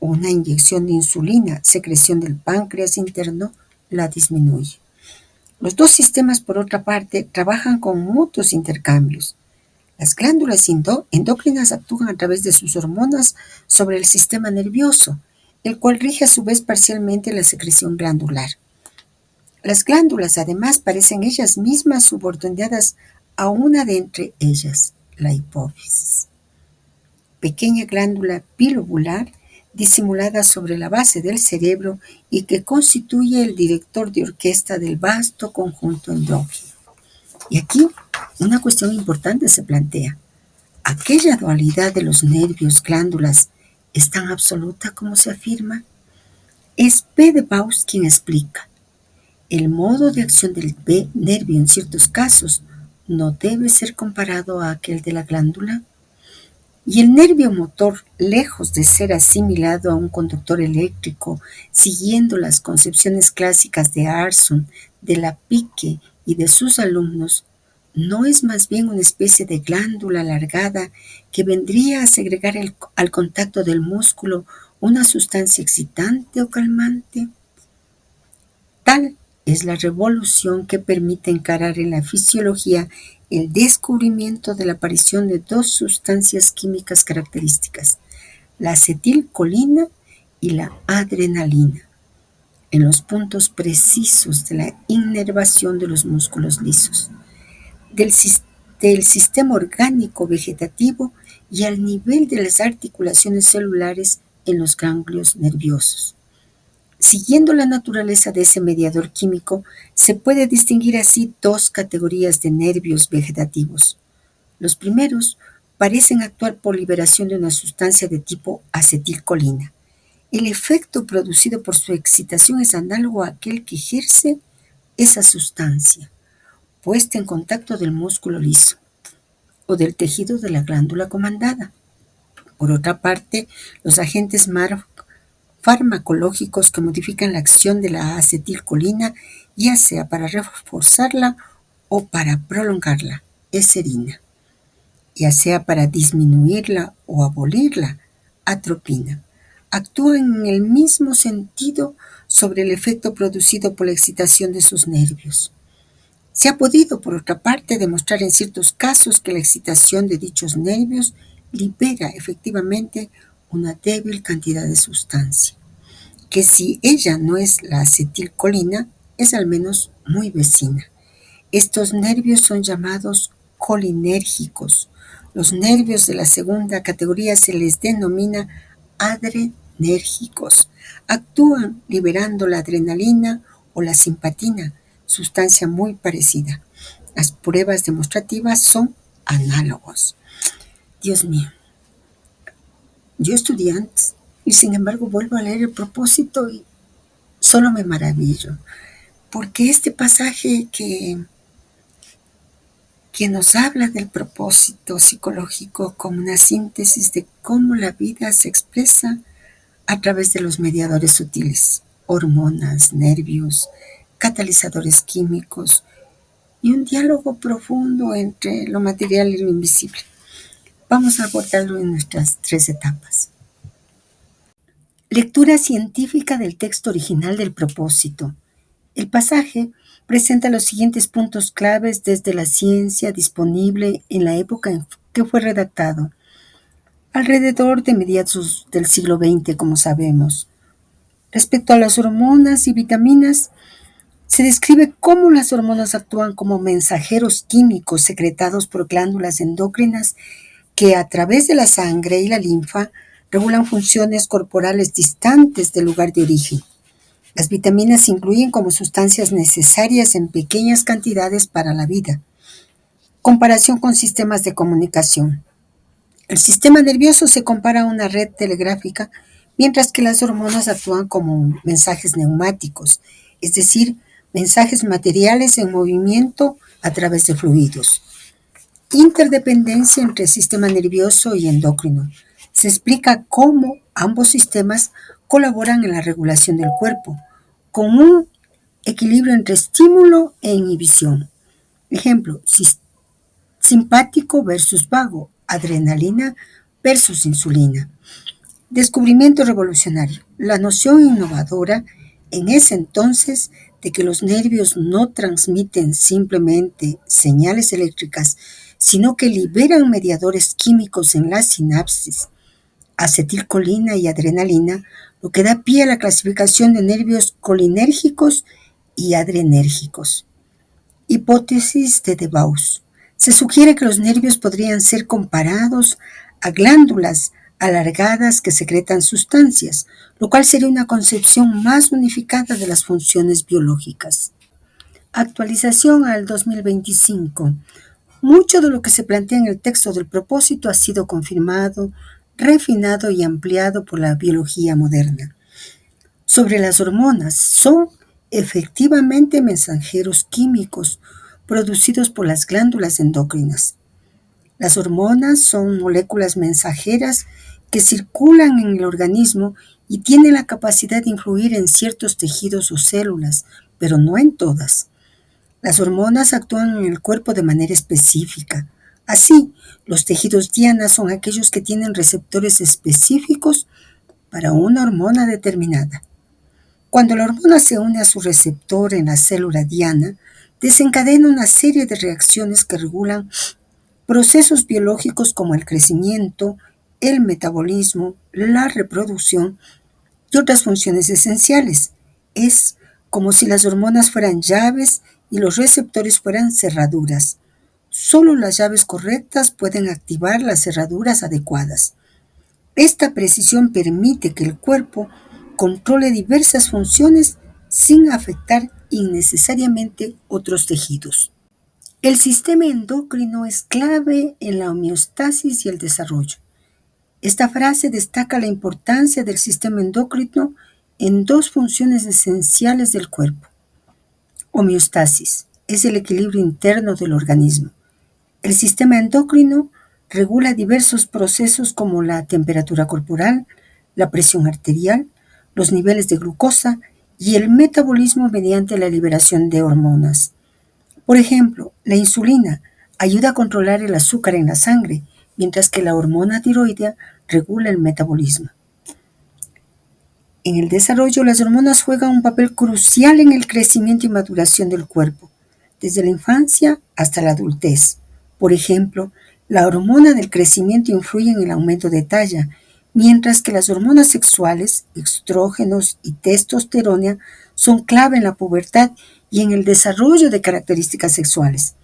Una inyección de insulina, secreción del páncreas interno, la disminuye. Los dos sistemas, por otra parte, trabajan con mutuos intercambios. Las glándulas endócrinas actúan a través de sus hormonas sobre el sistema nervioso, el cual rige a su vez parcialmente la secreción glandular. Las glándulas además parecen ellas mismas subordinadas a una de entre ellas, la hipófisis. Pequeña glándula bilobular disimulada sobre la base del cerebro y que constituye el director de orquesta del vasto conjunto endócrino. Y aquí una cuestión importante se plantea. ¿Aquella dualidad de los nervios glándulas es tan absoluta como se afirma? Es P. de Baus quien explica. El modo de acción del nervio en ciertos casos no debe ser comparado a aquel de la glándula. Y el nervio motor, lejos de ser asimilado a un conductor eléctrico, siguiendo las concepciones clásicas de Arson, de Lapicque y de sus alumnos, ¿no es más bien una especie de glándula alargada que vendría a segregar al contacto del músculo una sustancia excitante o calmante? Tal es la revolución que permite encarar en la fisiología el descubrimiento de la aparición de dos sustancias químicas características, la acetilcolina y la adrenalina, en los puntos precisos de la inervación de los músculos lisos, del sistema orgánico vegetativo y al nivel de las articulaciones celulares en los ganglios nerviosos. Siguiendo la naturaleza de ese mediador químico, se puede distinguir así dos categorías de nervios vegetativos. Los primeros parecen actuar por liberación de una sustancia de tipo acetilcolina. El efecto producido por su excitación es análogo a aquel que ejerce esa sustancia, puesta en contacto del músculo liso o del tejido de la glándula comandada. Por otra parte, los agentes farmacológicos que modifican la acción de la acetilcolina, ya sea para reforzarla o para prolongarla, es serina, ya sea para disminuirla o abolirla, atropina. Actúan en el mismo sentido sobre el efecto producido por la excitación de sus nervios. Se ha podido, por otra parte, demostrar en ciertos casos que la excitación de dichos nervios libera efectivamente una débil cantidad de sustancia, que si ella no es la acetilcolina, es al menos muy vecina. Estos nervios son llamados colinérgicos. Los nervios de la segunda categoría se les denomina adrenérgicos. Actúan liberando la adrenalina o la simpatina, sustancia muy parecida. Las pruebas demostrativas son análogos. Dios mío, yo estudié antes y sin embargo vuelvo a leer el propósito y solo me maravillo, porque este pasaje que nos habla del propósito psicológico como una síntesis de cómo la vida se expresa a través de los mediadores sutiles. hormonas, nervios, catalizadores químicos y un diálogo profundo entre lo material y lo invisible. Vamos a abordarlo en nuestras 3 etapas. Lectura científica del texto original del propósito. El pasaje presenta los siguientes puntos claves desde la ciencia disponible en la época en que fue redactado, alrededor de mediados del siglo XX, como sabemos. Respecto a las hormonas y vitaminas, se describe cómo las hormonas actúan como mensajeros químicos secretados por glándulas endocrinas que a través de la sangre y la linfa regulan funciones corporales distantes del lugar de origen. Las vitaminas se incluyen como sustancias necesarias en pequeñas cantidades para la vida. Comparación con sistemas de comunicación. El sistema nervioso se compara a una red telegráfica, mientras que las hormonas actúan como mensajes neumáticos, es decir, mensajes materiales en movimiento a través de fluidos. Interdependencia entre sistema nervioso y endocrino. Se explica cómo ambos sistemas colaboran en la regulación del cuerpo, con un equilibrio entre estímulo e inhibición. Ejemplo, simpático versus vago, adrenalina versus insulina. Descubrimiento revolucionario. La noción innovadora en ese entonces de que los nervios no transmiten simplemente señales eléctricas, sino que liberan mediadores químicos en la sinapsis, acetilcolina y adrenalina, lo que da pie a la clasificación de nervios colinérgicos y adrenérgicos. Hipótesis de Debauch. Se sugiere que los nervios podrían ser comparados a glándulas alargadas que secretan sustancias, lo cual sería una concepción más unificada de las funciones biológicas. Actualización al 2025. Mucho de lo que se plantea en el texto del propósito ha sido confirmado, refinado y ampliado por la biología moderna. Sobre las hormonas, son efectivamente mensajeros químicos producidos por las glándulas endocrinas. Las hormonas son moléculas mensajeras que circulan en el organismo y tienen la capacidad de influir en ciertos tejidos o células, pero no en todas. Las hormonas actúan en el cuerpo de manera específica. Así, los tejidos diana son aquellos que tienen receptores específicos para una hormona determinada. Cuando la hormona se une a su receptor en la célula diana, desencadena una serie de reacciones que regulan procesos biológicos como el crecimiento, el metabolismo, la reproducción y otras funciones esenciales. Es como si las hormonas fueran llaves y los receptores fueran cerraduras. Solo las llaves correctas pueden activar las cerraduras adecuadas. Esta precisión permite que el cuerpo controle diversas funciones sin afectar innecesariamente otros tejidos. El sistema endocrino es clave en la homeostasis y el desarrollo. Esta frase destaca la importancia del sistema endocrino en 2 funciones esenciales del cuerpo. Homeostasis es el equilibrio interno del organismo. El sistema endocrino regula diversos procesos como la temperatura corporal, la presión arterial, los niveles de glucosa y el metabolismo mediante la liberación de hormonas. Por ejemplo, la insulina ayuda a controlar el azúcar en la sangre, mientras que la hormona tiroidea regula el metabolismo. En el desarrollo, las hormonas juegan un papel crucial en el crecimiento y maduración del cuerpo, desde la infancia hasta la adultez. Por ejemplo, la hormona del crecimiento influye en el aumento de talla, mientras que las hormonas sexuales, estrógenos y testosterona, son clave en la pubertad y en el desarrollo de características sexuales.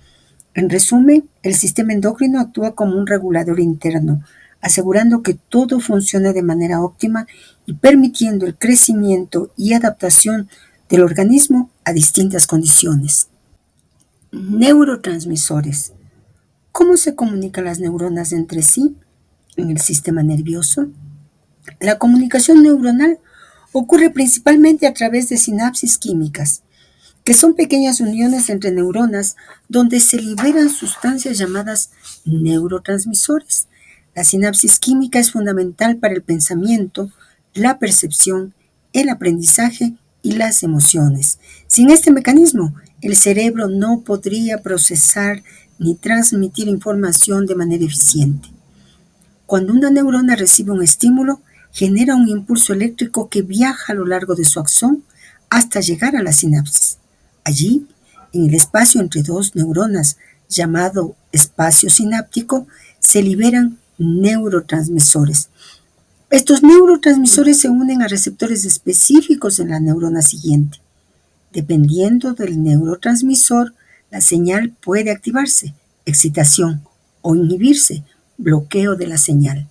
En resumen, el sistema endocrino actúa como un regulador interno, asegurando que todo funcione de manera óptima y permitiendo el crecimiento y adaptación del organismo a distintas condiciones. Neurotransmisores. ¿Cómo se comunican las neuronas entre sí en el sistema nervioso? La comunicación neuronal ocurre principalmente a través de sinapsis químicas, que son pequeñas uniones entre neuronas donde se liberan sustancias llamadas neurotransmisores. La sinapsis química es fundamental para el pensamiento, la percepción, el aprendizaje y las emociones. Sin este mecanismo, el cerebro no podría procesar ni transmitir información de manera eficiente. Cuando una neurona recibe un estímulo, genera un impulso eléctrico que viaja a lo largo de su axón hasta llegar a la sinapsis. Allí, en el espacio entre dos neuronas, llamado espacio sináptico, se liberan neurotransmisores. Estos neurotransmisores se unen a receptores específicos en la neurona siguiente. Dependiendo del neurotransmisor, la señal puede activarse, excitación, o inhibirse, bloqueo de la señal.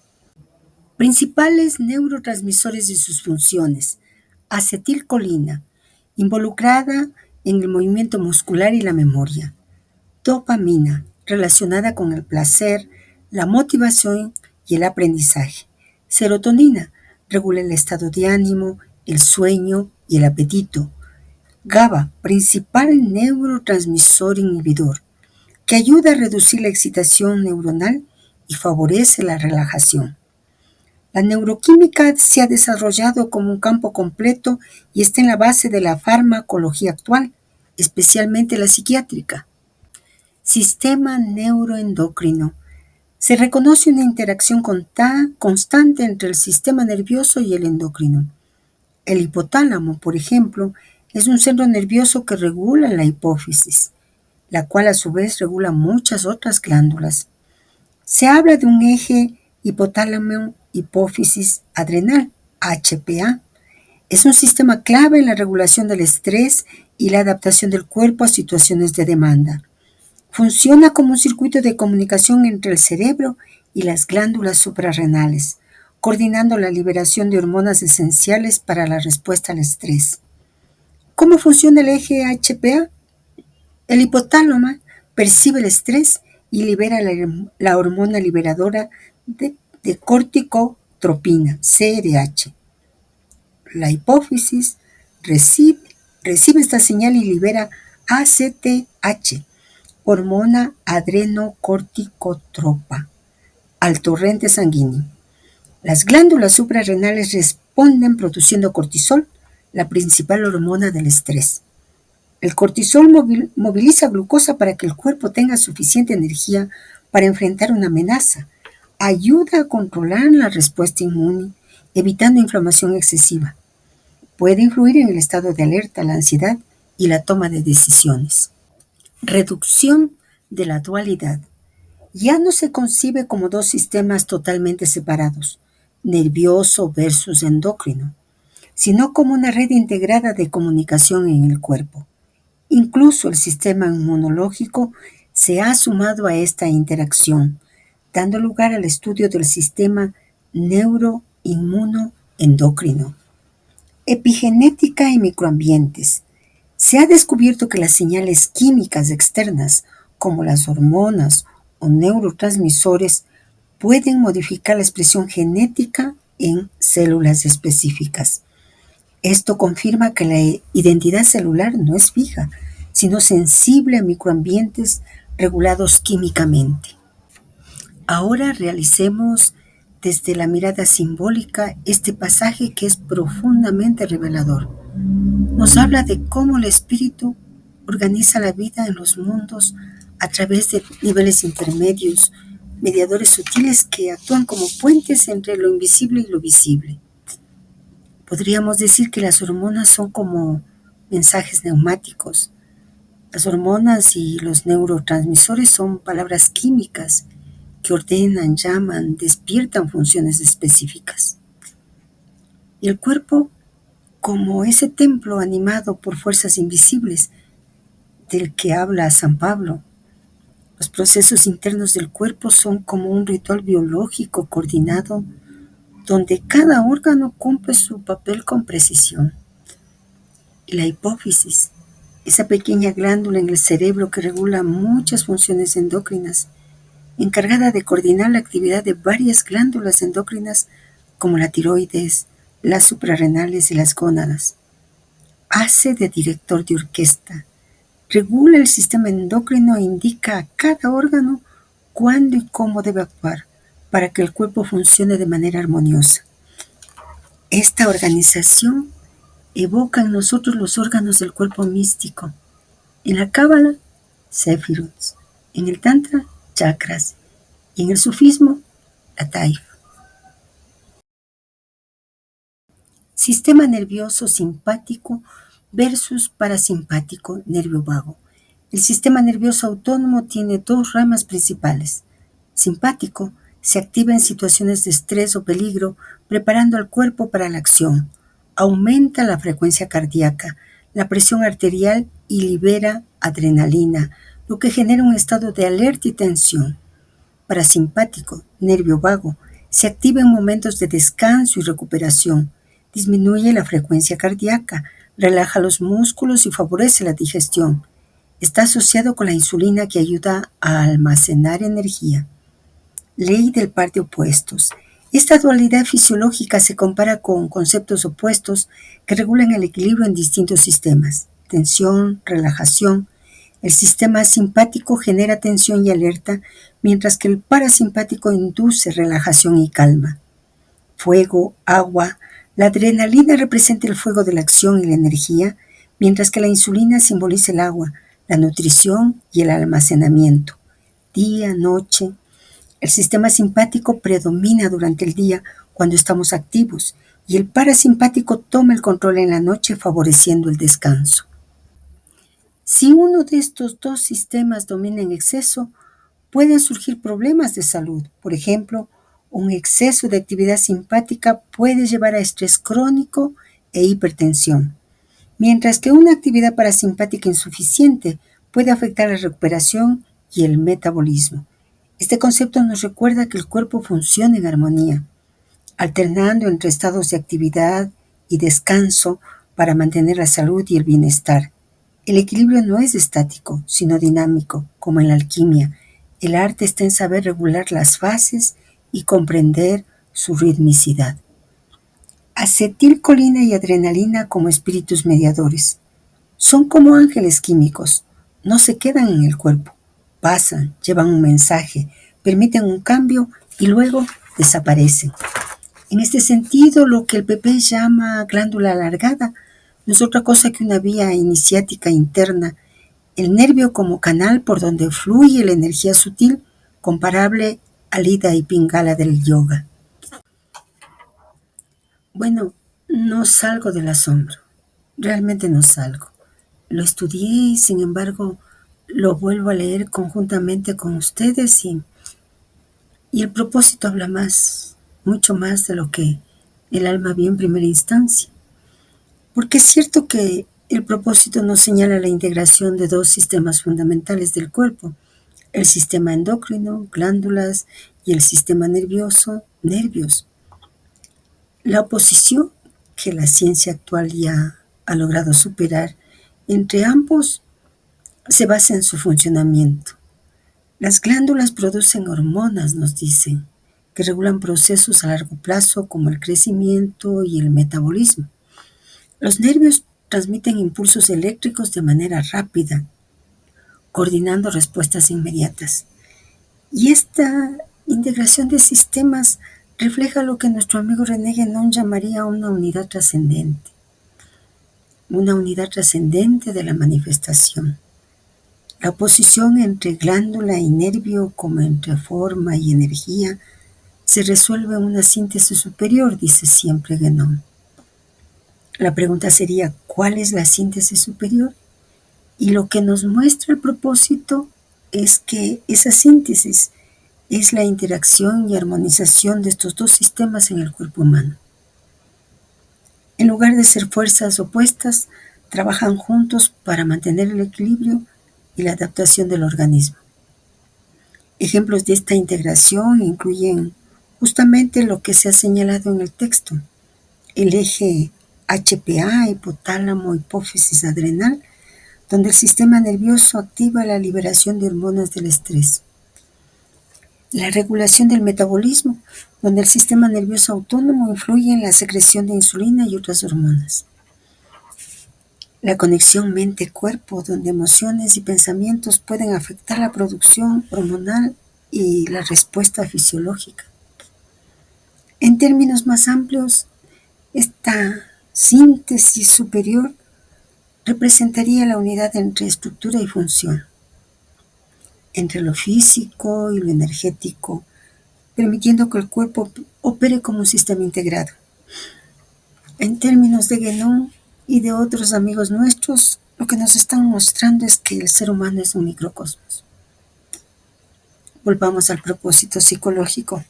Principales neurotransmisores y sus funciones. Acetilcolina, involucrada en el movimiento muscular y la memoria. Dopamina, relacionada con el placer, la motivación y el aprendizaje. Serotonina, regula el estado de ánimo, el sueño y el apetito. GABA, principal neurotransmisor inhibidor, que ayuda a reducir la excitación neuronal y favorece la relajación. La neuroquímica se ha desarrollado como un campo completo y está en la base de la farmacología actual, especialmente la psiquiátrica. Sistema neuroendocrino. Se reconoce una interacción constante entre el sistema nervioso y el endocrino. El hipotálamo, por ejemplo, es un centro nervioso que regula la hipófisis, la cual a su vez regula muchas otras glándulas. Se habla de un eje hipotálamo-hipófisis adrenal, HPA. Es un sistema clave en la regulación del estrés y la adaptación del cuerpo a situaciones de demanda. Funciona como un circuito de comunicación entre el cerebro y las glándulas suprarrenales, coordinando la liberación de hormonas esenciales para la respuesta al estrés. ¿Cómo funciona el eje HPA? El hipotálamo percibe el estrés y libera la hormona liberadora de corticotropina, CRH. La hipófisis recibe esta señal y libera ACTH, hormona adrenocorticotropa, al torrente sanguíneo. Las glándulas suprarrenales responden produciendo cortisol, la principal hormona del estrés. El cortisol moviliza glucosa para que el cuerpo tenga suficiente energía para enfrentar una amenaza. Ayuda a controlar la respuesta inmune, evitando inflamación excesiva. Puede influir en el estado de alerta, la ansiedad y la toma de decisiones. Reducción de la dualidad. Ya no se concibe como dos sistemas totalmente separados, nervioso versus endocrino, sino como una red integrada de comunicación en el cuerpo. Incluso el sistema inmunológico se ha sumado a esta interacción, dando lugar al estudio del sistema neuroinmunoendocrino. Epigenética y microambientes. Se ha descubierto que las señales químicas externas, como las hormonas o neurotransmisores, pueden modificar la expresión genética en células específicas. Esto confirma que la identidad celular no es fija, sino sensible a microambientes regulados químicamente. Ahora realicemos desde la mirada simbólica este pasaje que es profundamente revelador. Nos habla de cómo el espíritu organiza la vida en los mundos a través de niveles intermedios, mediadores sutiles que actúan como puentes entre lo invisible y lo visible. Podríamos decir que las hormonas son como mensajes neumáticos. Las hormonas y los neurotransmisores son palabras químicas que ordenan, llaman, despiertan funciones específicas. Y el cuerpo, como ese templo animado por fuerzas invisibles del que habla San Pablo. Los procesos internos del cuerpo son como un ritual biológico coordinado donde cada órgano cumple su papel con precisión. Y la hipófisis, esa pequeña glándula en el cerebro que regula muchas funciones endocrinas, encargada de coordinar la actividad de varias glándulas endocrinas como la tiroides, las suprarrenales y las gónadas. Hace de director de orquesta, regula el sistema endocrino e indica a cada órgano cuándo y cómo debe actuar para que el cuerpo funcione de manera armoniosa. Esta organización evoca en nosotros los órganos del cuerpo místico. En la Cábala, Séfirots, en el Tantra, chakras, y en el sufismo, la Taif. Sistema nervioso simpático versus parasimpático, nervio vago. El sistema nervioso autónomo tiene dos ramas principales. Simpático se activa en situaciones de estrés o peligro, preparando al cuerpo para la acción. Aumenta la frecuencia cardíaca, la presión arterial y libera adrenalina, lo que genera un estado de alerta y tensión. Parasimpático, nervio vago, se activa en momentos de descanso y recuperación. Disminuye la frecuencia cardíaca, relaja los músculos y favorece la digestión. Está asociado con la insulina que ayuda a almacenar energía. Ley del par de opuestos. Esta dualidad fisiológica se compara con conceptos opuestos que regulan el equilibrio en distintos sistemas. Tensión, relajación. El sistema simpático genera tensión y alerta, mientras que el parasimpático induce relajación y calma. Fuego, agua. La adrenalina representa el fuego de la acción y la energía, mientras que la insulina simboliza el agua, la nutrición y el almacenamiento. Día, noche. El sistema simpático predomina durante el día cuando estamos activos y el parasimpático toma el control en la noche favoreciendo el descanso. Si uno de estos dos sistemas domina en exceso, pueden surgir problemas de salud. Por ejemplo, un exceso de actividad simpática puede llevar a estrés crónico e hipertensión, mientras que una actividad parasimpática insuficiente puede afectar la recuperación y el metabolismo. Este concepto nos recuerda que el cuerpo funciona en armonía, alternando entre estados de actividad y descanso para mantener la salud y el bienestar. El equilibrio no es estático, sino dinámico, como en la alquimia. El arte está en saber regular las fases y comprender su ritmicidad. Acetilcolina y adrenalina como espíritus mediadores. Son como ángeles químicos. No se quedan en el cuerpo. Pasan, llevan un mensaje, permiten un cambio y luego desaparecen. En este sentido, lo que el PP llama glándula alargada no es otra cosa que una vía iniciática interna, el nervio como canal por donde fluye la energía sutil, comparable al Ida y Pingala del yoga. Bueno, no salgo del asombro, realmente no salgo. Lo estudié y sin embargo lo vuelvo a leer conjuntamente con ustedes y el propósito habla más, mucho más de lo que el alma vio en primera instancia. Porque es cierto que el propósito nos señala la integración de dos sistemas fundamentales del cuerpo, el sistema endocrino, glándulas, y el sistema nervioso, nervios. La oposición que la ciencia actual ya ha logrado superar entre ambos se basa en su funcionamiento. Las glándulas producen hormonas, nos dicen, que regulan procesos a largo plazo como el crecimiento y el metabolismo. Los nervios transmiten impulsos eléctricos de manera rápida, coordinando respuestas inmediatas. Y esta integración de sistemas refleja lo que nuestro amigo René Guénon llamaría una unidad trascendente de la manifestación. La oposición entre glándula y nervio como entre forma y energía se resuelve en una síntesis superior, dice siempre Guénon. La pregunta sería, ¿cuál es la síntesis superior? Y lo que nos muestra el propósito es que esa síntesis es la interacción y armonización de estos dos sistemas en el cuerpo humano. En lugar de ser fuerzas opuestas, trabajan juntos para mantener el equilibrio y la adaptación del organismo. Ejemplos de esta integración incluyen justamente lo que se ha señalado en el texto, el eje HPA, hipotálamo, hipófisis adrenal, donde el sistema nervioso activa la liberación de hormonas del estrés. La regulación del metabolismo, donde el sistema nervioso autónomo influye en la secreción de insulina y otras hormonas. La conexión mente-cuerpo, donde emociones y pensamientos pueden afectar la producción hormonal y la respuesta fisiológica. En términos más amplios, esta síntesis superior representaría la unidad entre estructura y función, entre lo físico y lo energético, permitiendo que el cuerpo opere como un sistema integrado. En términos de Guénon y de otros amigos nuestros, lo que nos están mostrando es que el ser humano es un microcosmos. Volvamos al propósito psicológico.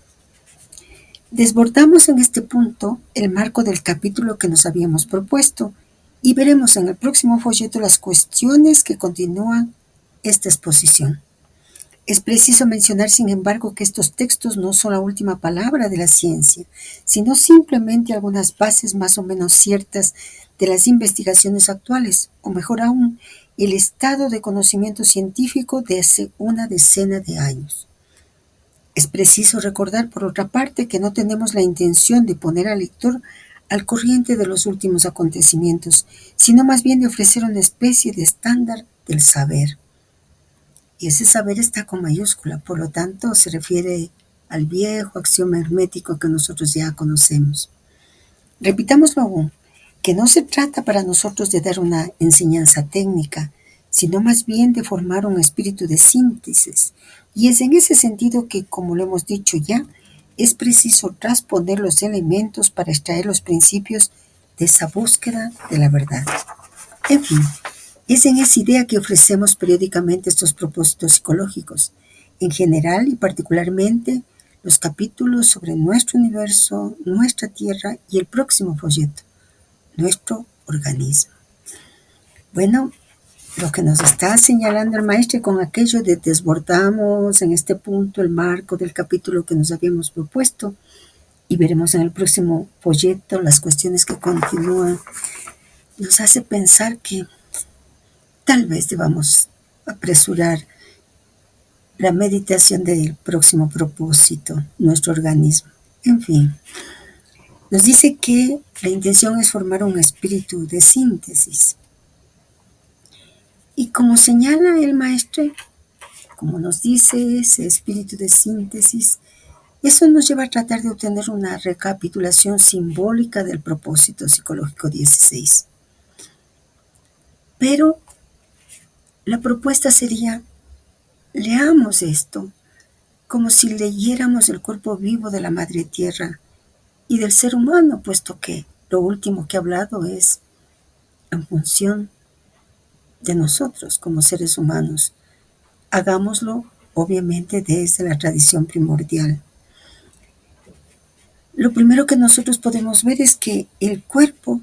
Desbordamos en este punto el marco del capítulo que nos habíamos propuesto y veremos en el próximo folleto las cuestiones que continúan esta exposición. Es preciso mencionar, sin embargo, que estos textos no son la última palabra de la ciencia, sino simplemente algunas bases más o menos ciertas de las investigaciones actuales, o mejor aún, el estado de conocimiento científico de hace una decena de años. Es preciso recordar, por otra parte, que no tenemos la intención de poner al lector al corriente de los últimos acontecimientos, sino más bien de ofrecer una especie de estándar del saber. Y ese saber está con mayúscula, por lo tanto se refiere al viejo axioma hermético que nosotros ya conocemos. Repitámoslo aún, que no se trata para nosotros de dar una enseñanza técnica, sino más bien de formar un espíritu de síntesis. Y es en ese sentido que, como lo hemos dicho ya, es preciso trasponer los elementos para extraer los principios de esa búsqueda de la verdad. En fin, es en esa idea que ofrecemos periódicamente estos propósitos psicológicos, en general y particularmente los capítulos sobre nuestro universo, nuestra Tierra y el próximo folleto, nuestro organismo. Bueno, lo que nos está señalando el maestro con aquello de desbordamos en este punto el marco del capítulo que nos habíamos propuesto y veremos en el próximo folleto las cuestiones que continúan, nos hace pensar que tal vez debamos apresurar la meditación del próximo propósito, nuestro organismo. En fin, nos dice que la intención es formar un espíritu de síntesis. Y como señala el maestro, como nos dice ese espíritu de síntesis, eso nos lleva a tratar de obtener una recapitulación simbólica del propósito psicológico 16. Pero la propuesta sería: leamos esto como si leyéramos el cuerpo vivo de la Madre Tierra y del ser humano, puesto que lo último que ha hablado es en función de nosotros como seres humanos. Hagámoslo, obviamente, desde la tradición primordial. Lo primero que nosotros podemos ver es que el cuerpo,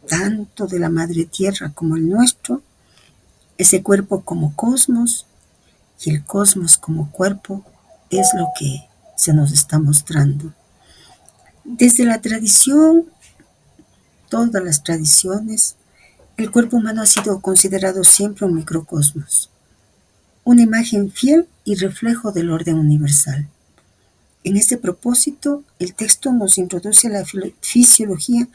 tanto de la Madre Tierra como el nuestro, ese cuerpo como cosmos y el cosmos como cuerpo, es lo que se nos está mostrando. Desde la tradición, todas las tradiciones, el cuerpo humano ha sido considerado siempre un microcosmos, una imagen fiel y reflejo del orden universal. En este propósito, el texto nos introduce a la fisiología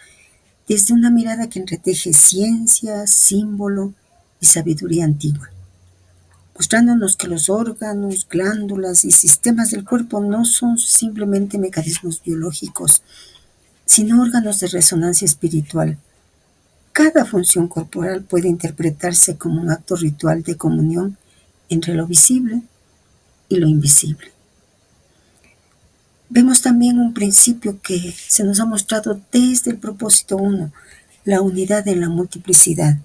desde una mirada que entreteje ciencia, símbolo y sabiduría antigua, mostrándonos que los órganos, glándulas y sistemas del cuerpo no son simplemente mecanismos biológicos, sino órganos de resonancia espiritual. Cada función corporal puede interpretarse como un acto ritual de comunión entre lo visible y lo invisible. Vemos también un principio que se nos ha mostrado desde el propósito 1, la unidad en la multiplicidad,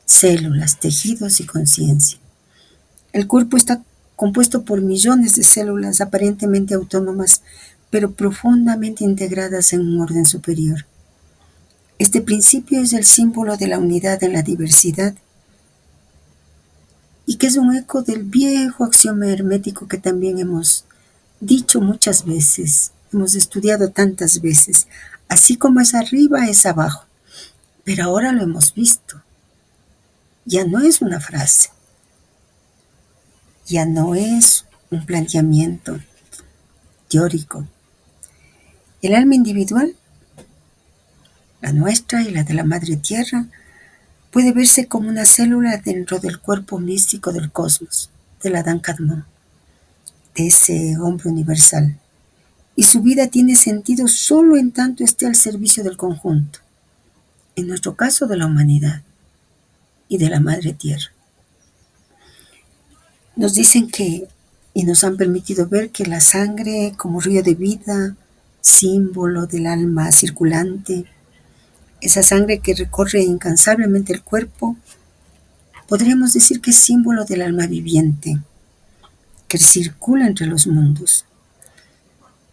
células, tejidos y conciencia. El cuerpo está compuesto por millones de células aparentemente autónomas, pero profundamente integradas en un orden superior. Este principio es el símbolo de la unidad en la diversidad y que es un eco del viejo axioma hermético que también hemos dicho muchas veces, hemos estudiado tantas veces: así como es arriba, es abajo. Pero ahora lo hemos visto. Ya no es una frase, ya no es un planteamiento teórico. El alma individual, la nuestra y la de la Madre Tierra, puede verse como una célula dentro del cuerpo místico del cosmos, del Adán Kadmon, de ese hombre universal. Y su vida tiene sentido solo en tanto esté al servicio del conjunto. en nuestro caso de la humanidad y de la Madre Tierra. Nos dicen que, y nos han permitido ver que la sangre como río de vida, símbolo del alma circulante, esa sangre que recorre incansablemente el cuerpo, podríamos decir que es símbolo del alma viviente, que circula entre los mundos.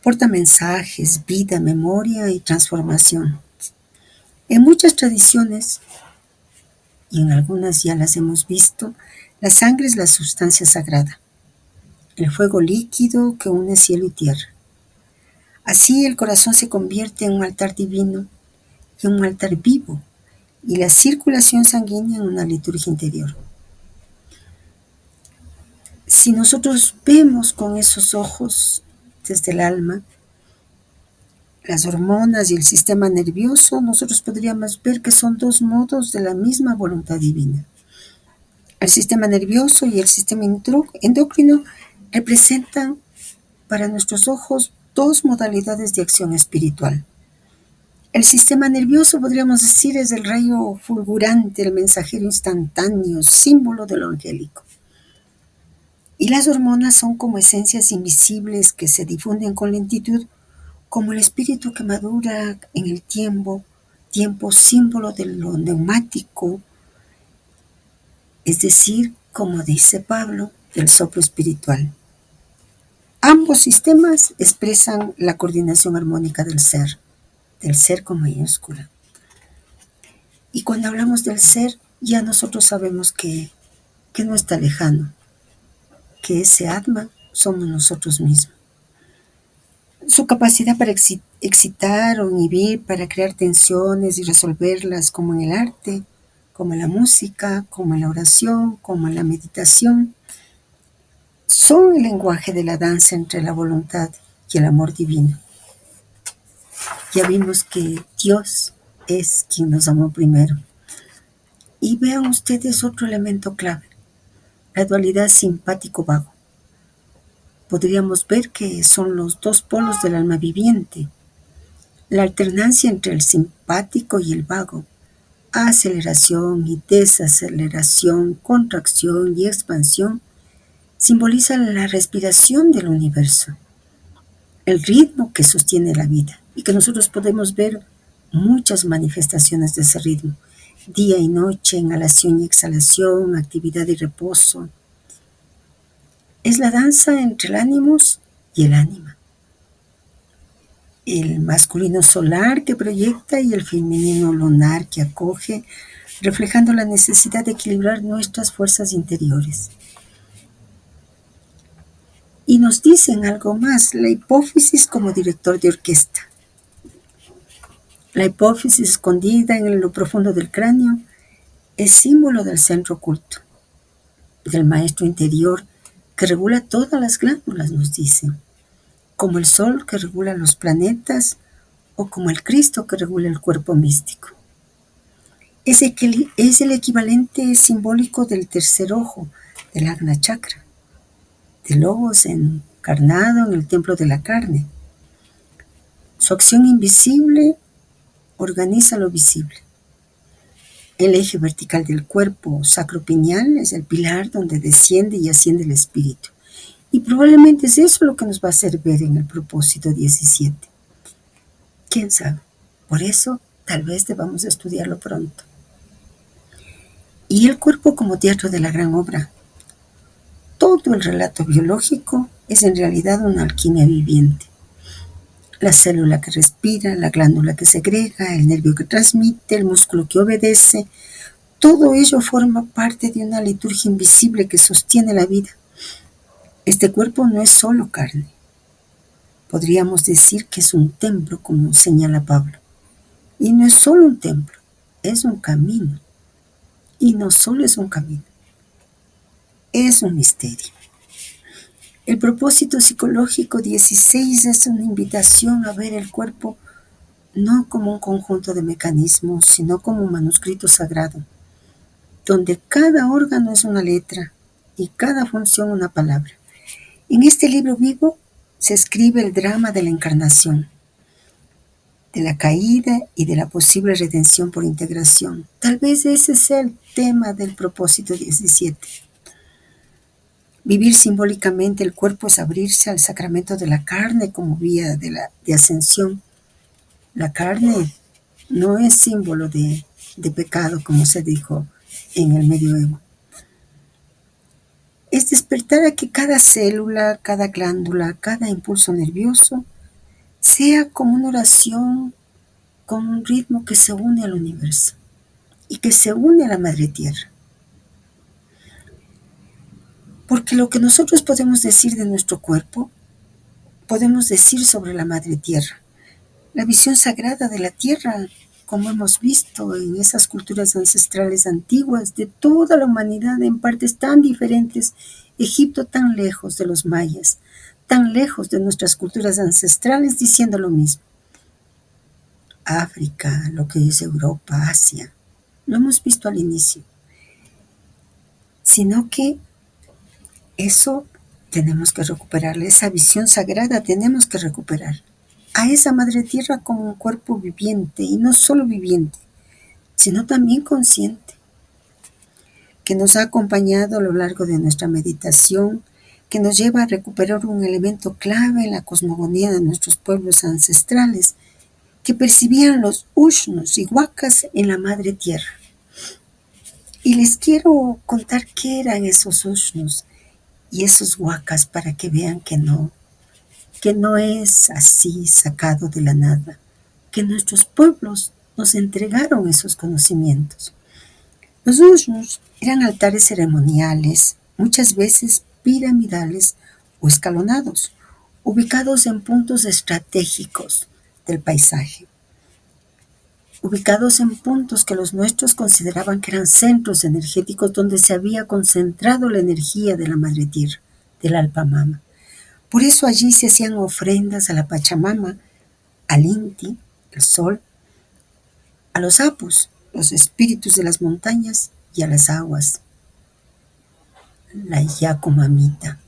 Porta mensajes, vida, memoria y transformación. En muchas tradiciones, y en algunas ya las hemos visto, la sangre es la sustancia sagrada, el fuego líquido que une cielo y tierra. Así el corazón se convierte en un altar divino, en un altar vivo, y la circulación sanguínea en una liturgia interior. Si nosotros vemos con esos ojos desde el alma, las hormonas y el sistema nervioso, nosotros podríamos ver que son dos modos de la misma voluntad divina. El sistema nervioso y el sistema endocrino representan para nuestros ojos dos modalidades de acción espiritual. El sistema nervioso, podríamos decir, es el rayo fulgurante, el mensajero instantáneo, símbolo de lo angélico. Y las hormonas son como esencias invisibles que se difunden con lentitud, como el espíritu que madura en el tiempo, símbolo de lo neumático, es decir, como dice Pablo, del soplo espiritual. Ambos sistemas expresan la coordinación armónica del ser con mayúscula. Y cuando hablamos del ser, ya nosotros sabemos que no está lejano, que ese Atma somos nosotros mismos. Su capacidad para excitar o inhibir, para crear tensiones y resolverlas, como en el arte, como en la música, como en la oración, como en la meditación, son el lenguaje de la danza entre la voluntad y el amor divino. Ya vimos que Dios es quien nos amó primero. Y vean ustedes otro elemento clave, la dualidad simpático-vago. Podríamos ver que son los dos polos del alma viviente. La alternancia entre el simpático y el vago, aceleración y desaceleración, contracción y expansión, simboliza la respiración del universo, el ritmo que sostiene la vida y que nosotros podemos ver muchas manifestaciones de ese ritmo, día y noche, inhalación y exhalación, actividad y reposo. Es la danza entre el ánimos y el ánima. El masculino solar que proyecta y el femenino lunar que acoge, reflejando la necesidad de equilibrar nuestras fuerzas interiores. Y nos dicen algo más, la hipófisis como director de orquesta. La hipófisis escondida en lo profundo del cráneo es símbolo del centro oculto, del maestro interior que regula todas las glándulas, nos dicen, como el sol que regula los planetas o como el Cristo que regula el cuerpo místico. Es el equivalente simbólico del tercer ojo, del Ajna Chakra, del Logos encarnado en el templo de la carne. Su acción invisible organiza lo visible. El eje vertical del cuerpo sacropineal es el pilar donde desciende y asciende el espíritu. Y probablemente es eso lo que nos va a hacer ver en el propósito 17. ¿Quién sabe? Por eso, tal vez debamos estudiarlo pronto. Y el cuerpo como teatro de la gran obra. Todo el relato biológico es en realidad una alquimia viviente. La célula que respira, la glándula que segrega, el nervio que transmite, el músculo que obedece, todo ello forma parte de una liturgia invisible que sostiene la vida. Este cuerpo no es solo carne. Podríamos decir que es un templo, como señala Pablo. Y no es solo un templo, es un camino. Y no solo es un camino, es un misterio. El propósito psicológico 16 es una invitación a ver el cuerpo no como un conjunto de mecanismos, sino como un manuscrito sagrado, donde cada órgano es una letra y cada función una palabra. En este libro vivo se escribe el drama de la encarnación. de la caída y de la posible redención por integración. Tal vez ese sea el tema del propósito 17. Vivir simbólicamente el cuerpo es abrirse al sacramento de la carne como vía de ascensión. La carne no es símbolo de pecado, como se dijo en el medioevo. Es despertar a que cada célula, cada glándula, cada impulso nervioso sea como una oración con un ritmo que se une al universo y que se une a la Madre Tierra. Porque lo que nosotros podemos decir de nuestro cuerpo, podemos decir sobre la Madre Tierra. La visión sagrada de la Tierra, como hemos visto en esas culturas ancestrales antiguas de toda la humanidad en partes tan diferentes, Egipto tan lejos de los mayas, tan lejos de nuestras culturas ancestrales, diciendo lo mismo. África, lo que es Europa, Asia, lo hemos visto al inicio. Sino que eso tenemos que recuperarla, esa visión sagrada tenemos que recuperar. A esa Madre Tierra como un cuerpo viviente, y no solo viviente, sino también consciente, que nos ha acompañado a lo largo de nuestra meditación, que nos lleva a recuperar un elemento clave en la cosmogonía de nuestros pueblos ancestrales, que percibían los ushnos y huacas en la Madre Tierra. Y les quiero contar qué eran esos ushnos y esos huacas para que vean que no es así sacado de la nada, que nuestros pueblos nos entregaron esos conocimientos. Los ushnos eran altares ceremoniales, muchas veces piramidales o escalonados, ubicados en puntos estratégicos del paisaje, ubicados en puntos que los nuestros consideraban que eran centros energéticos donde se había concentrado la energía de la Madre Tierra, del Alpamama. Por eso allí se hacían ofrendas a la Pachamama, al Inti, el sol, a los apus, los espíritus de las montañas, y a las aguas, la Yacumamita.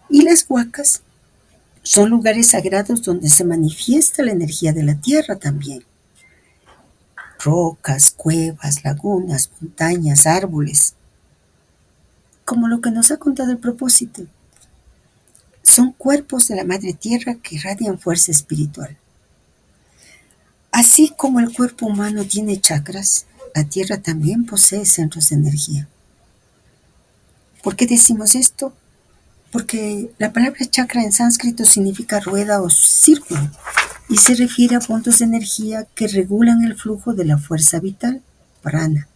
Y las huacas son lugares sagrados donde se manifiesta la energía de la tierra también. Rocas, cuevas, lagunas, montañas, árboles, como lo que nos ha contado el propósito. Son cuerpos de la Madre Tierra que irradian fuerza espiritual. Así como el cuerpo humano tiene chakras, la Tierra también posee centros de energía. ¿Por qué decimos esto? Porque la palabra chakra en sánscrito significa rueda o círculo y se refiere a puntos de energía que regulan el flujo de la fuerza vital, prana,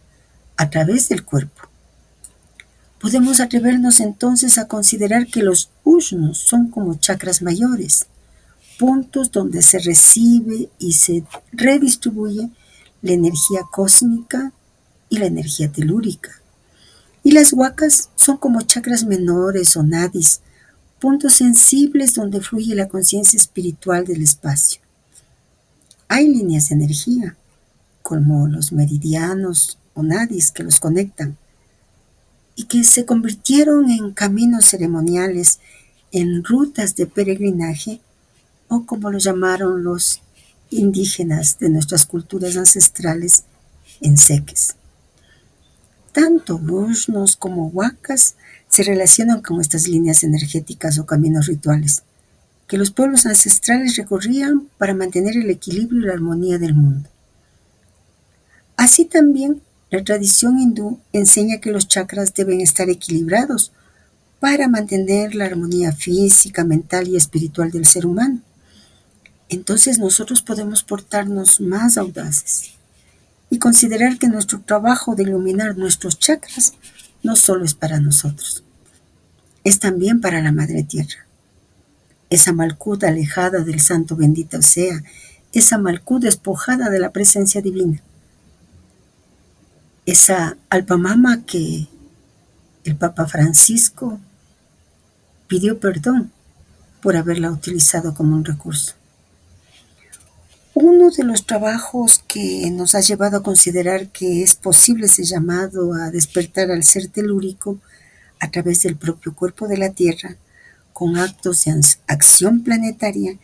a través del cuerpo. Podemos atrevernos entonces a considerar que los ushnos son como chakras mayores, puntos donde se recibe y se redistribuye la energía cósmica y la energía telúrica. Y las huacas son como chakras menores o nadis, puntos sensibles donde fluye la conciencia espiritual del espacio. Hay líneas de energía, como los meridianos o nadis que los conectan, y que se convirtieron en caminos ceremoniales, en rutas de peregrinaje, o como lo llamaron los indígenas de nuestras culturas ancestrales, enseques. Tanto ushnos como huacas se relacionan con estas líneas energéticas o caminos rituales que los pueblos ancestrales recorrían para mantener el equilibrio y la armonía del mundo. Así también, la tradición hindú enseña que los chakras deben estar equilibrados para mantener la armonía física, mental y espiritual del ser humano. Entonces nosotros podemos portarnos más audaces y considerar que nuestro trabajo de iluminar nuestros chakras no solo es para nosotros, es también para la Madre Tierra. Esa Malkut alejada del santo bendito sea, esa Malkut despojada de la presencia divina, esa Alpamama que el Papa Francisco pidió perdón por haberla utilizado como un recurso. Uno de los trabajos que nos ha llevado a considerar que es posible ese llamado a despertar al ser telúrico a través del propio cuerpo de la Tierra, con actos de acción planetaria,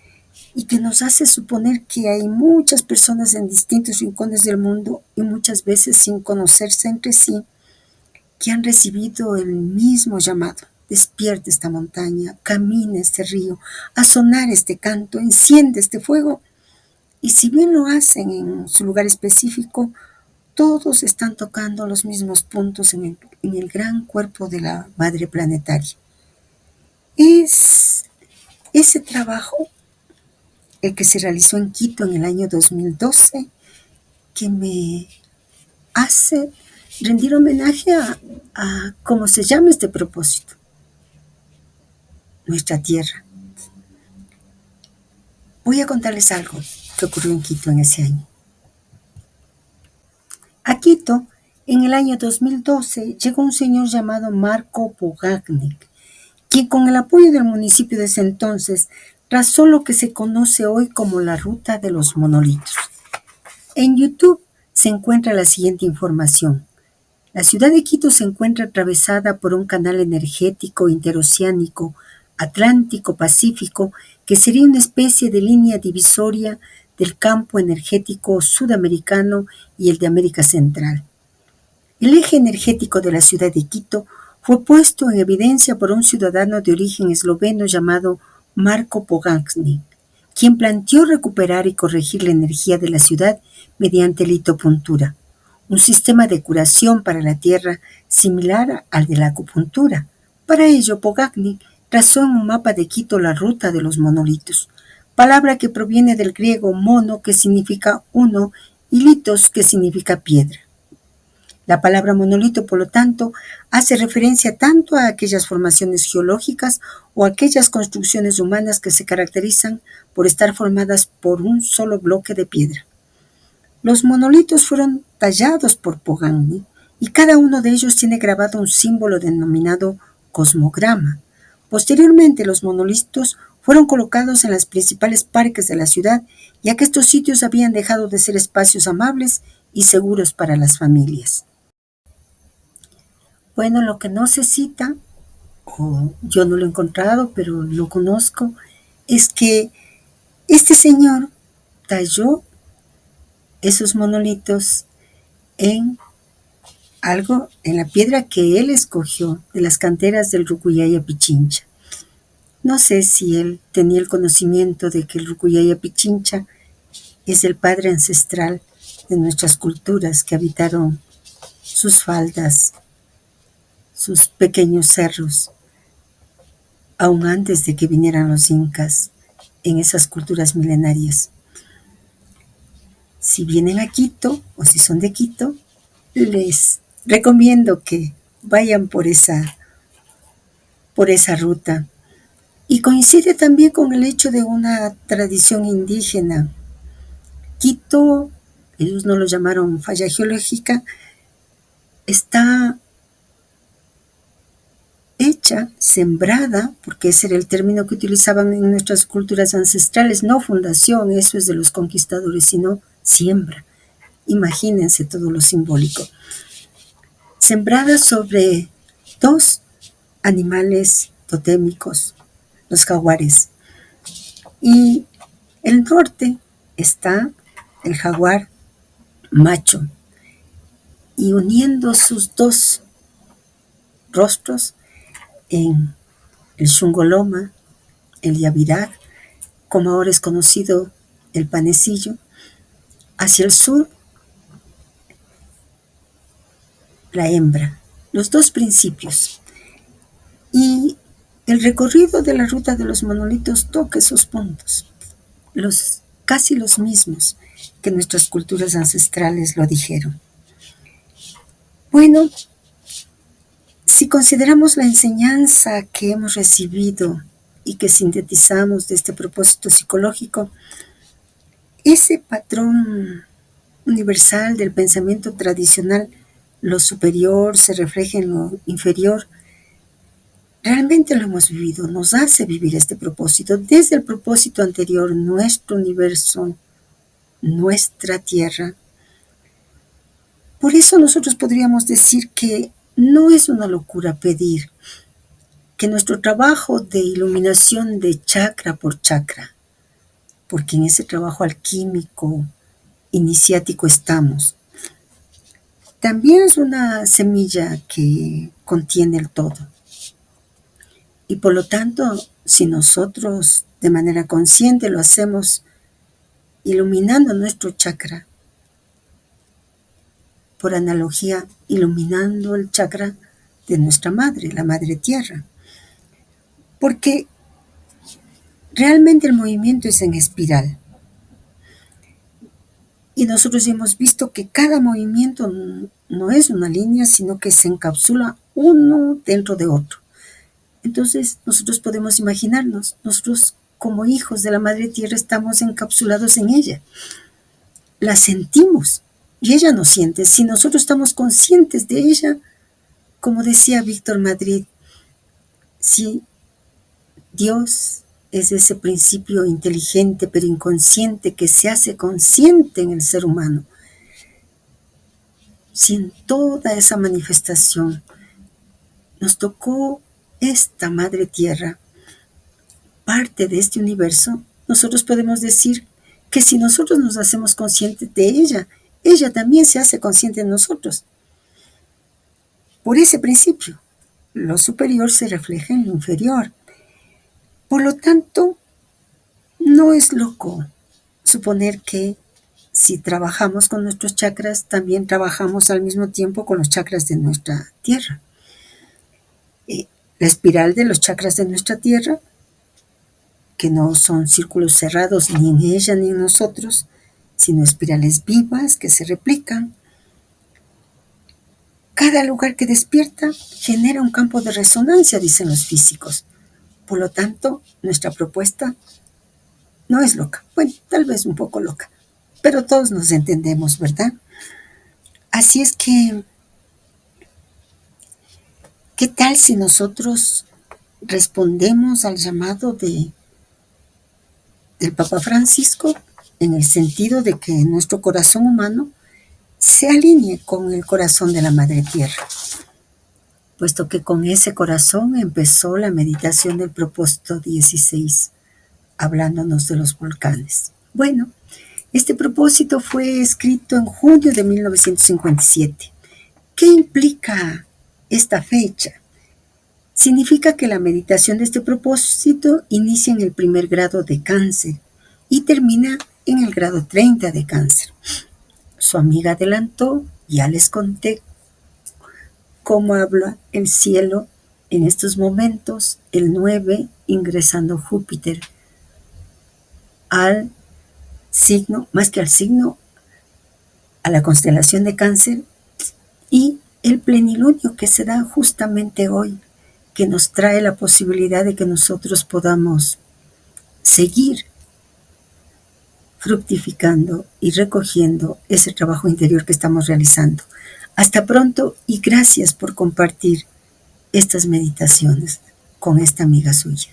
y que nos hace suponer que hay muchas personas en distintos rincones del mundo y muchas veces sin conocerse entre sí, que han recibido el mismo llamado. Despierta esta montaña, camina este río, a sonar este canto, enciende este fuego. Y si bien lo hacen en su lugar específico, todos están tocando los mismos puntos en el gran cuerpo de la madre planetaria. Es ese trabajo, el que se realizó en Quito en el año 2012, que me hace rendir homenaje a cómo se llama este propósito, nuestra tierra. Voy a contarles algo que ocurrió en Quito en ese año. A Quito, en el año 2012, llegó un señor llamado Marco Pogacnik, quien con el apoyo del municipio de ese entonces trazó lo que se conoce hoy como la Ruta de los Monolitos. En YouTube se encuentra la siguiente información. La ciudad de Quito se encuentra atravesada por un canal energético interoceánico Atlántico-Pacífico que sería una especie de línea divisoria del campo energético sudamericano y el de América Central. El eje energético de la ciudad de Quito fue puesto en evidencia por un ciudadano de origen esloveno llamado Marko Pogacnik, quien planteó recuperar y corregir la energía de la ciudad mediante litopuntura, un sistema de curación para la tierra similar al de la acupuntura. Para ello, Pogacnik trazó en un mapa de Quito la ruta de los monolitos, palabra que proviene del griego mono, que significa uno, y litos, que significa piedra. La palabra monolito, por lo tanto, hace referencia tanto a aquellas formaciones geológicas o a aquellas construcciones humanas que se caracterizan por estar formadas por un solo bloque de piedra. Los monolitos fueron tallados por Pogacnik y cada uno de ellos tiene grabado un símbolo denominado cosmograma. Posteriormente, los monolitos fueron colocados en los principales parques de la ciudad, ya que estos sitios habían dejado de ser espacios amables y seguros para las familias. Bueno, lo que no se cita, o yo no lo he encontrado, pero lo conozco, es que este señor talló esos monolitos en en la piedra que él escogió de las canteras del Rucuyaya Pichincha. No sé si él tenía el conocimiento de que el Rucuyaya Pichincha es el padre ancestral de nuestras culturas que habitaron sus faldas, sus pequeños cerros, aún antes de que vinieran los incas en esas culturas milenarias. Si vienen a Quito o si son de Quito, les recomiendo que vayan por esa ruta. Y coincide también con el hecho de una tradición indígena. Quito, ellos no lo llamaron falla geológica, está hecha, sembrada, porque ese era el término que utilizaban en nuestras culturas ancestrales, no fundación, eso es de los conquistadores, sino siembra. Imagínense todo lo simbólico. Sembrada sobre dos animales totémicos, los jaguares. Y el norte está el jaguar macho, y uniendo sus dos rostros en el Shungoloma, el Yavirag, como ahora es conocido el panecillo, hacia el sur la hembra, los dos principios. Y el recorrido de la ruta de los monolitos toca esos puntos, casi los mismos que nuestras culturas ancestrales lo dijeron. Bueno, si consideramos la enseñanza que hemos recibido y que sintetizamos de este propósito psicológico, ese patrón universal del pensamiento tradicional, lo superior se refleja en lo inferior, realmente lo hemos vivido, nos hace vivir este propósito. Desde el propósito anterior, nuestro universo, nuestra tierra. Por eso nosotros podríamos decir que no es una locura pedir que nuestro trabajo de iluminación de chakra por chakra, porque en ese trabajo alquímico, iniciático estamos. También es una semilla que contiene el todo. Y por lo tanto, si nosotros de manera consciente lo hacemos iluminando nuestro chakra, por analogía, iluminando el chakra de nuestra madre, la madre tierra. Porque realmente el movimiento es en espiral. Y nosotros hemos visto que cada movimiento no es una línea, sino que se encapsula uno dentro de otro. Entonces nosotros podemos imaginarnos, nosotros como hijos de la Madre Tierra estamos encapsulados en ella. La sentimos y ella nos siente. Si nosotros estamos conscientes de ella, como decía Víctor Madrid, si Dios es ese principio inteligente pero inconsciente que se hace consciente en el ser humano, si en toda esa manifestación nos tocó esta Madre Tierra, parte de este universo, nosotros podemos decir que si nosotros nos hacemos conscientes de ella, ella también se hace consciente de nosotros. Por ese principio, lo superior se refleja en lo inferior. Por lo tanto, no es loco suponer que si trabajamos con nuestros chakras, también trabajamos al mismo tiempo con los chakras de nuestra tierra. La espiral de los chakras de nuestra tierra, que no son círculos cerrados ni en ella ni en nosotros, sino espirales vivas que se replican. Cada lugar que despierta genera un campo de resonancia, dicen los físicos. Por lo tanto, nuestra propuesta no es loca. Bueno, tal vez un poco loca, pero todos nos entendemos, ¿verdad? Así es que, ¿qué tal si nosotros respondemos al llamado del Papa Francisco en el sentido de que nuestro corazón humano se alinee con el corazón de la Madre Tierra? Puesto que con ese corazón empezó la meditación del propósito 16, hablándonos de los volcanes. Bueno, este propósito fue escrito en junio de 1957. ¿Qué implica esta fecha? Significa que la meditación de este propósito inicia en el primer grado de Cáncer y termina en el grado 30 de Cáncer. Su amiga adelantó, ya les conté cómo habla el cielo en estos momentos, el 9 ingresando Júpiter al signo, más que al signo, a la constelación de Cáncer, y el plenilunio que se da justamente hoy, que nos trae la posibilidad de que nosotros podamos seguir fructificando y recogiendo ese trabajo interior que estamos realizando. Hasta pronto y gracias por compartir estas meditaciones con esta amiga suya.